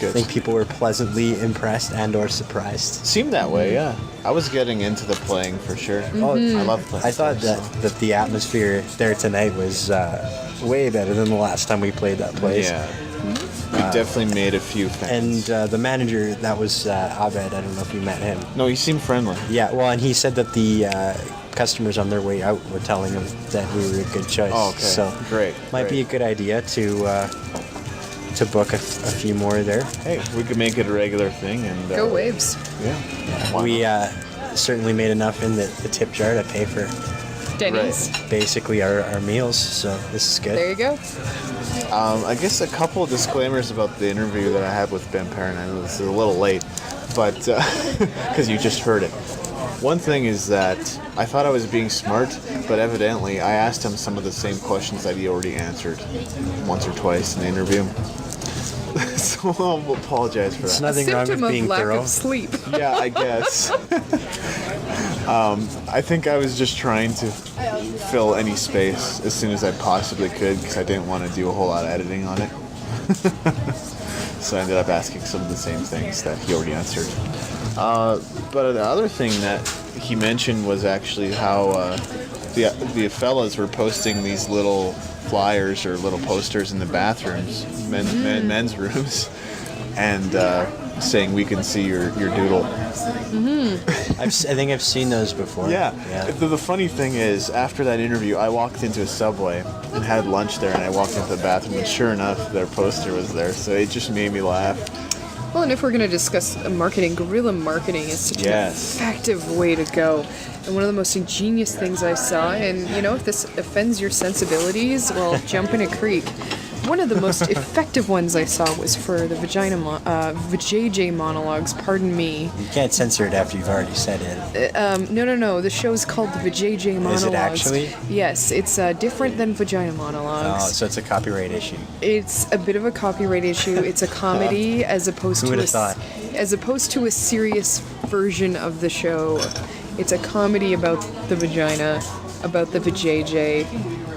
Good. I think people were pleasantly impressed and or surprised. Seemed that way, yeah. I was getting into the playing for sure. Oh, I love playing. I thought that the atmosphere there tonight was way better than the last time we played that place. Yeah. We definitely made a few fans. And the manager, that was Abed, I don't know if you met him. No, he seemed friendly. Yeah, well, and he said that the customers on their way out were telling him that we were a good choice. Oh, okay. So Great. Might be a good idea to book a few more there. Hey, we could make it a regular thing and Go Waves. Yeah. We certainly made enough in the tip jar to pay for Denny's. basically our meals, so this is good. There you go. I guess a couple of disclaimers about the interview that I had with Ben Perrin. I know this is a little late, but because you just heard it. One thing is that I thought I was being smart, but evidently I asked him some of the same questions that he already answered once or twice in the interview. So I'll apologize for It's that. nothing wrong with Symptom being of lack thorough. of sleep. Yeah, I guess. I think I was just trying to fill any space as soon as I possibly could because I didn't want to do a whole lot of editing on it. So I ended up asking some of the same things that he already answered. But the other thing that he mentioned was actually how the fellas were posting these little flyers or little posters in the bathrooms, men's rooms, and saying we can see your doodle. I think I've seen those before. Yeah. The funny thing is, after that interview, I walked into a Subway and had lunch there, and I walked into the bathroom, and sure enough, their poster was there. So it just made me laugh. Well, and if we're going to discuss marketing, guerrilla marketing is such an effective way to go. And one of the most ingenious things I saw, and if this offends your sensibilities, well, jump in a creek. One of the most effective ones I saw was for the vajayjay monologues, pardon me. You can't censor it after you've already said it. No. The show's called the vajayjay monologues. Is it actually? Yes, it's different than vagina monologues. Oh, so it's a copyright issue. It's a bit of a copyright issue. It's a comedy as opposed Who to would have thought? as opposed to a serious version of the show. It's a comedy about the vagina, about the vajayjay.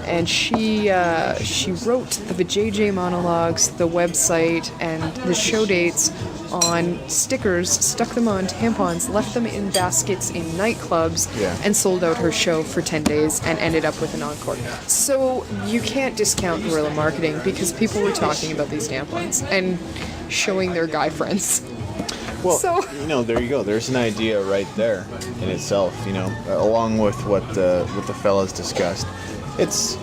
And she wrote the vajayjay monologues, the website, and the show dates on stickers, stuck them on tampons, left them in baskets in nightclubs, and sold out her show for 10 days and ended up with an encore. So you can't discount guerrilla marketing because people were talking about these tampons and showing their guy friends. Well, there you go. There's an idea right there in itself, along with what the fellas discussed. It's,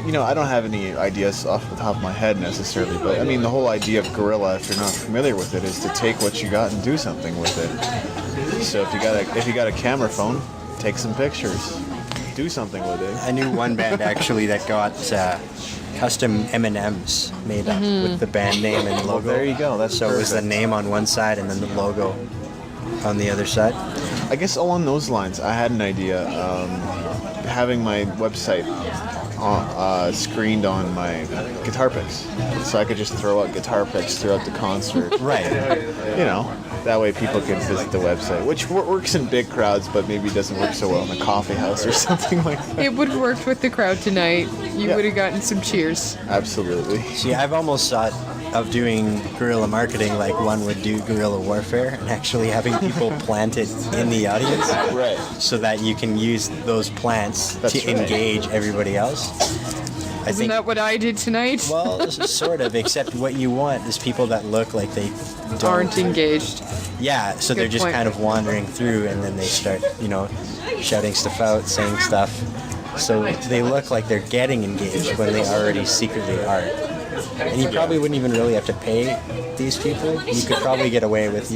I don't have any ideas off the top of my head necessarily, but I mean, the whole idea of guerrilla, if you're not familiar with it, is to take what you got and do something with it. So if you got a camera phone, take some pictures, do something with it. I knew one band actually that got custom M&Ms made up with the band name and logo. Well, there you go. That's so perfect. It was the name on one side and then the logo on the other side. I guess along those lines, I had an idea. Having my website screened on my guitar picks, so I could just throw out guitar picks throughout the concert. Right. That way people can visit the website, which works in big crowds, but maybe doesn't work so well in a coffee house or something like that. It would have worked with the crowd tonight. You would have gotten some cheers. Absolutely. See, I've almost thought of doing guerrilla marketing like one would do guerrilla warfare and actually having people planted in the audience, right? So that you can use those plants to engage everybody else. Isn't that what I did tonight? Well, sort of, except what you want is people that look like they aren't engaged. Yeah, so they're just kind of wandering through and then they start, shouting stuff out, saying stuff. So they look like they're getting engaged when they already secretly are. And you probably wouldn't even really have to pay these people. You could probably get away with,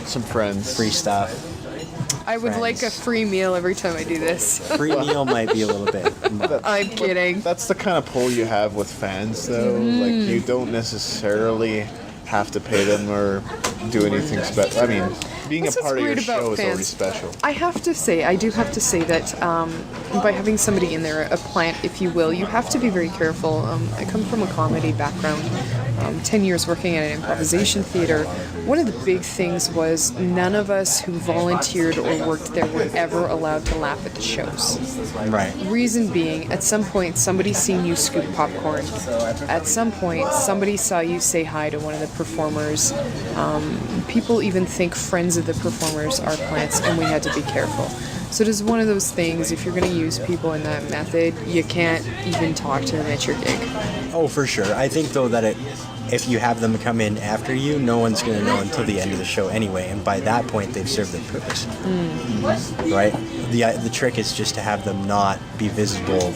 some friends, free stuff. I would like a free meal every time I do this. Free meal might be a little bit much. I'm kidding. That's the kind of pull you have with fans, though. Like, you don't necessarily have to pay them or do anything special. I mean, being a part of your show is already special. I do have to say that by having somebody in there, a plant, if you will, you have to be very careful. I come from a comedy background, 10 years working at an improvisation theater. One of the big things was none of us who volunteered or worked there were ever allowed to laugh at the shows. Right. Reason being, at some point, somebody seen you scoop popcorn. At some point, somebody saw you say hi to one of the performers. People even think friends of the performers are plants, and we had to be careful. So it is one of those things, if you're going to use people in that method, you can't even talk to them at your gig. Oh, for sure. I think, though, that if you have them come in after you, no one's going to know until the end of the show anyway, and by that point, they've served their purpose. Right? The trick is just to have them not be visible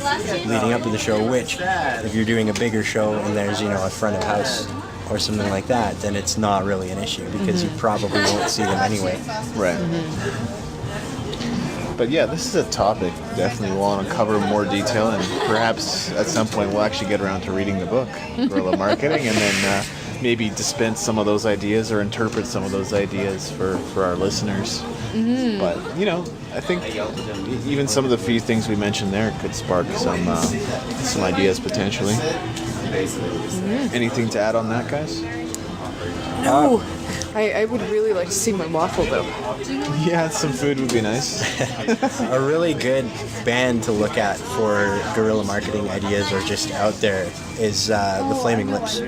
leading up to the show, which, if you're doing a bigger show and there's, a front of house or something like that, then it's not really an issue because you probably won't see them anyway. Right. But yeah, this is a topic definitely we'll want to cover in more detail, and perhaps at some point we'll actually get around to reading the book, Guerrilla Marketing, and then maybe dispense some of those ideas or interpret some of those ideas for our listeners. But, I think even some of the few things we mentioned there could spark some ideas potentially. Anything to add on that, guys? No. I would really like to see my waffle, though. Yeah, some food would be nice. A really good band to look at for guerrilla marketing ideas or just out there is the Flaming Lips.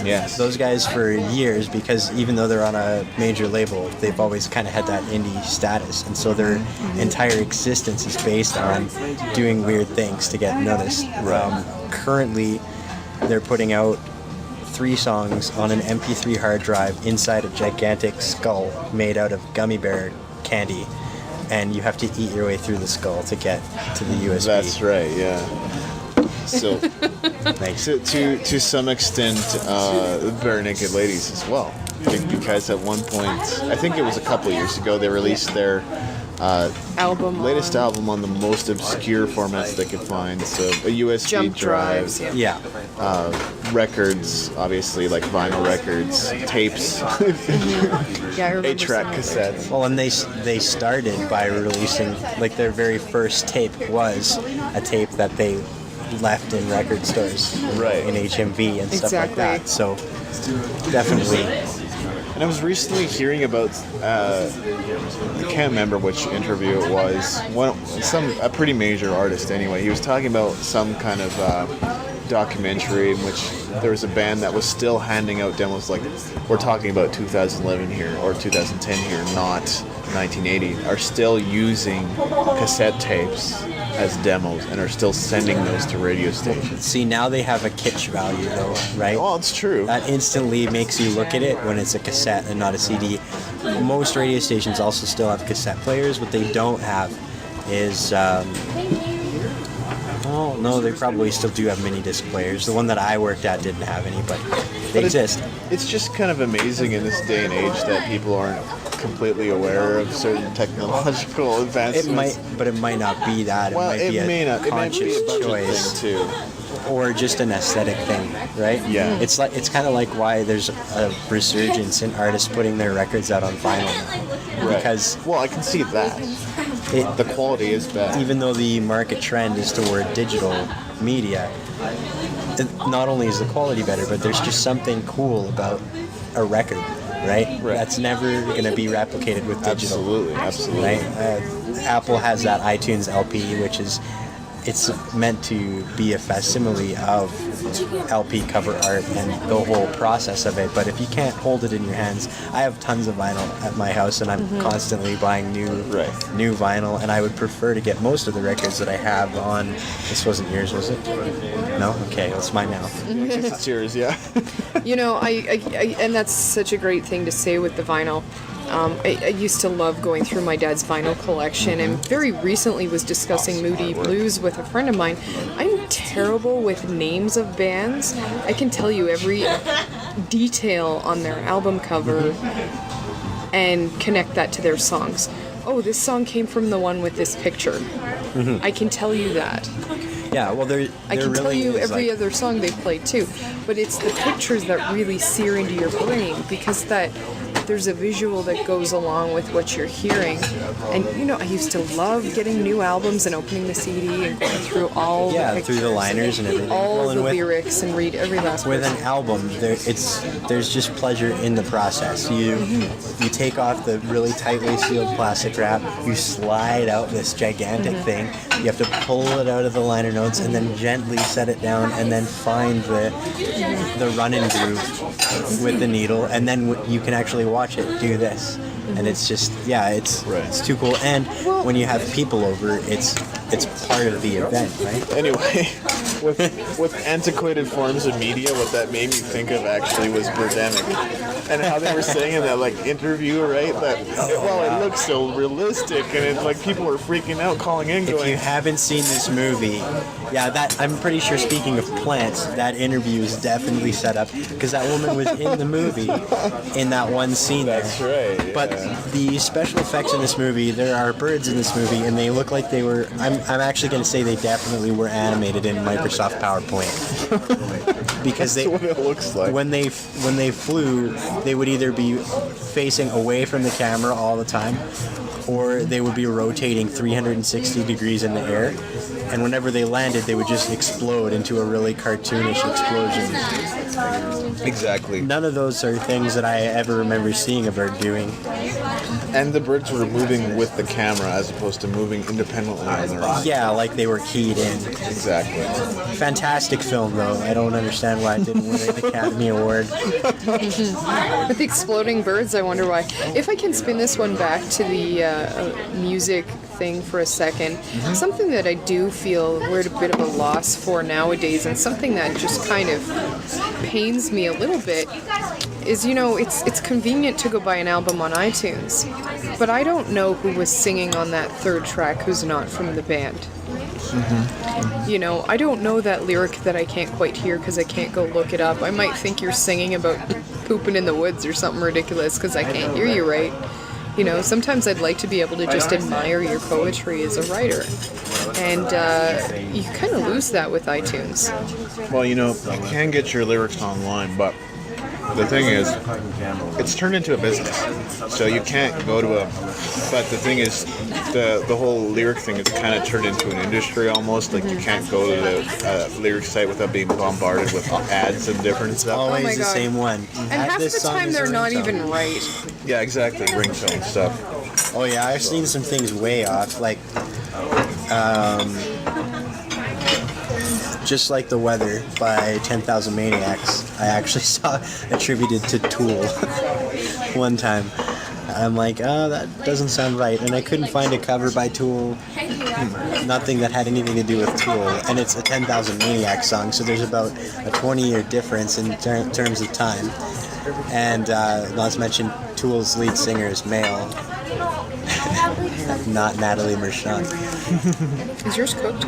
Yes. Those guys for years, because even though they're on a major label, they've always kind of had that indie status. And so their entire existence is based on doing weird things to get noticed. Currently, they're putting out 3 songs on an MP3 hard drive inside a gigantic skull made out of gummy bear candy, and you have to eat your way through the skull to get to the USB. That's right, yeah. So, to some extent, bare naked ladies as well. because at one point, I think it was a couple years ago, they released their latest album on the most obscure formats they could find. So a USB Jump drive, drives, Yeah. records, obviously like vinyl records, tapes, Yeah, I remember 8-track seeing it. cassettes. Well, and they started by releasing, like, their very first tape was a tape that they left in record stores, Right. in HMV and stuff like Exactly. that. So definitely, And I was recently hearing about, I can't remember which interview it was, a pretty major artist anyway. He was talking about some kind of documentary in which there was a band that was still handing out demos, like we're talking about 2011 here, or 2010 here, not 1980, are still using cassette tapes as demos and are still sending those to radio stations. see, now they have a kitsch value, though, right? Well, it's true. That instantly makes you look at it when it's a cassette and not a CD. Most radio stations also still have cassette players. What they don't have is, oh no, they probably still do have mini disc players. The one that I worked at didn't have any, but they exist. It's just kind of amazing in this day and age that people aren't completely aware of certain technological advancements. But it might not be that. Well, it might be may a not. It might be conscious a budget choice. thing too. Or just an aesthetic thing, right? Yeah. It's kind of like why there's a resurgence in artists putting their records out on vinyl, Right. because Well, I can see that. The quality is better. even though the market trend is toward digital media, not only is the quality better, but there's just something cool about a record, right? Right. That's never going to be replicated with digital. Absolutely. Right? Apple has that iTunes LP, which is it's meant to be a facsimile of LP cover art and the whole process of it. But if you can't hold it in your hands, I have tons of vinyl at my house, and I'm constantly buying new vinyl. And I would prefer to get most of the records that I have on. This wasn't yours, was it? No. Okay, well, it's mine now. It's yours, yeah. You know, I and that's such a great thing to say with the vinyl. I used to love going through my dad's vinyl collection, and very recently was discussing Moody Blues with a friend of mine. I'm terrible with names of bands. I can tell you every detail on their album cover and connect that to their songs. Oh, this song came from the one with this picture. I can tell you that. Yeah, well, there I can really tell you is, every like, other song they played too, but it's the pictures that really sear into your brain, because that there's a visual that goes along with what you're hearing. And you know, I used to love getting new albums and opening the CD and going through all the pictures, through the liners and everything. all Well, and the with- lyrics, and read every last With word. an album, there's just pleasure in the process. You take off the really tightly sealed plastic wrap, you slide out this gigantic thing, you have to pull it out of the liner notes and then gently set it down and then find the run-in groove with the needle, and then you can actually watch it do this. And it's just, it's too cool. And when you have people over, it's part of the event, right? Anyway, with antiquated forms of media, what that made me think of actually was Birdemic, and how they were saying in that interview, right? That it looks so realistic, and it's like people were freaking out, calling in, If going, you haven't seen this movie, that I'm pretty sure, speaking of plants, that interview is definitely set up because that woman was in the movie in that one scene. That's there. right. But the special effects in this movie, there are birds in this movie, and they look like they were. I'm actually going to say they definitely were animated in Microsoft PowerPoint because That's what it looks like. when they flew, they would either be facing away from the camera all the time, or they would be rotating 360 degrees in the air, and whenever they landed, they would just explode into a really cartoonish explosion. Exactly. None of those are things that I ever remember seeing a bird doing. And the birds were moving with the camera as opposed to moving independently on their own. Yeah, like they were keyed in. Exactly. Fantastic film, though. I don't understand why it didn't win an Academy Award. With the exploding birds, I wonder why. If I can spin this one back to the music thing for a second, something that I do feel we're at a bit of a loss for nowadays, and something that just kind of pains me a little bit, is, you know, it's convenient to go buy an album on iTunes, but I don't know who was singing on that third track who's not from the band. You know, I don't know that lyric that I can't quite hear because I can't go look it up. I might think you're singing about pooping in the woods or something ridiculous because I can't hear you right. You know, sometimes I'd like to be able to just admire your poetry as a writer. And you kind of lose that with iTunes. Well, you know, you can get your lyrics online, but the thing is, it's turned into a business. So you can't go to a... But the thing is, the whole lyric thing is kind of turned into an industry almost. Like, you can't go to the lyric site without being bombarded with ads and different stuff. Always my the God. same one. And half the time they're not even right. Yeah, exactly. Ringtone stuff. Oh yeah, I've seen some things way off, like Just Like the Weather by 10,000 Maniacs. I actually saw attributed to Tool one time. I'm like, oh, that doesn't sound right. And I couldn't find a cover by Tool, nothing that had anything to do with Tool. And it's a 10,000 Maniacs song, so there's about a 20-year difference in terms of time. And not to mention, Tool's lead singer is male, not Natalie Merchant. Is yours cooked?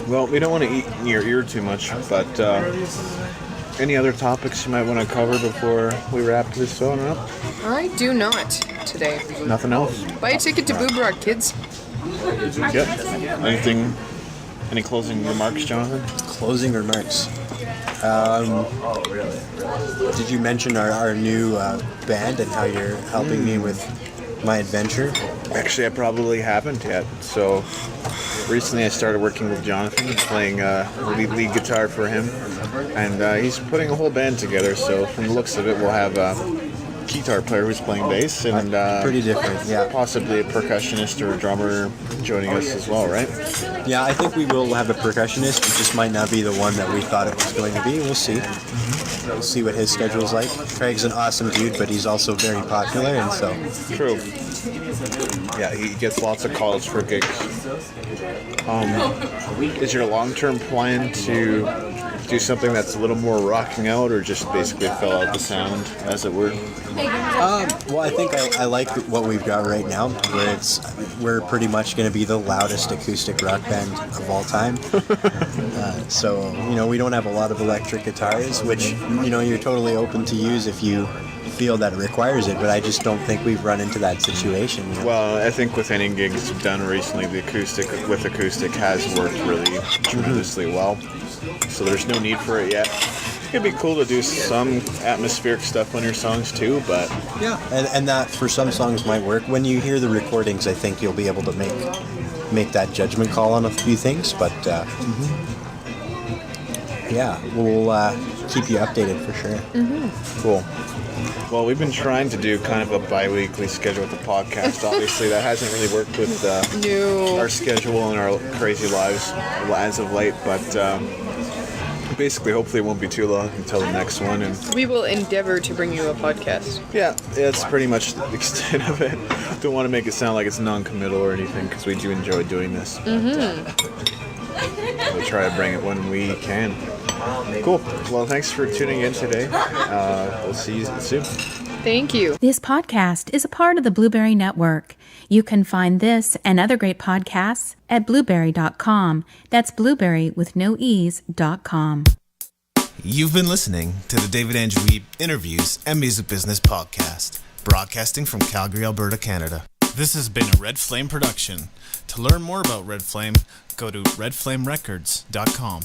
Well, we don't want to eat in your ear too much, but any other topics you might want to cover before we wrap this one up? I do not today. Nothing else? Buy a ticket to Boob Rock, kids. Yep. Anything? Any closing remarks, Jonathan? Closing remarks. Did you mention our new band and how you're helping me with my adventure? Actually, I probably haven't yet. So recently I started working with Jonathan, playing lead guitar for him. And he's putting a whole band together. So from the looks of it, we'll have a guitar player who's playing bass. And Pretty different, yeah. Possibly a percussionist or a drummer joining us as well, right? Yeah, I think we will have a percussionist. It just might not be the one that we thought it was going to be. We'll see. We'll see what his schedule's like. Craig's an awesome dude, but he's also very popular, and so... True. Yeah, he gets lots of calls for gigs. Is your long-term plan to do something that's a little more rocking out, or just basically fill out the sound, as it were? Well, I think I like what we've got right now, where we're pretty much going to be the loudest acoustic rock band of all time. So, you know, we don't have a lot of electric guitars, which, you know, you're totally open to use if you feel that it requires it, but I just don't think we've run into that situation. You know? Well, I think with any gigs we've done recently, the acoustic has worked really tremendously well. So there's no need for it yet. It'd be cool to do some atmospheric stuff on your songs too, but yeah, and that for some songs might work. When you hear the recordings, I think you'll be able to make that judgment call on a few things. But yeah, we'll keep you updated for sure. Cool. Well, we've been trying to do kind of a bi-weekly schedule with the podcast. Obviously, that hasn't really worked with our schedule and our crazy lives as of late, but basically, hopefully it won't be too long until the next one. And We will endeavor to bring you a podcast. yeah, that's pretty much the extent of it. Don't want to make it sound like it's non-committal or anything, because we do enjoy doing this. We'll try to bring it when we can. Cool. Well, thanks for tuning in today. We'll see you soon. Thank you. This podcast is a part of the Blueberry Network. You can find this and other great podcasts at blueberry.com. That's blueberry with no e's.com. You've been listening to the David Andrew Wiebe Interviews and Music Business Podcast, broadcasting from Calgary, Alberta, Canada. This has been a Red Flame production. To learn more about Red Flame, go to redflamerecords.com.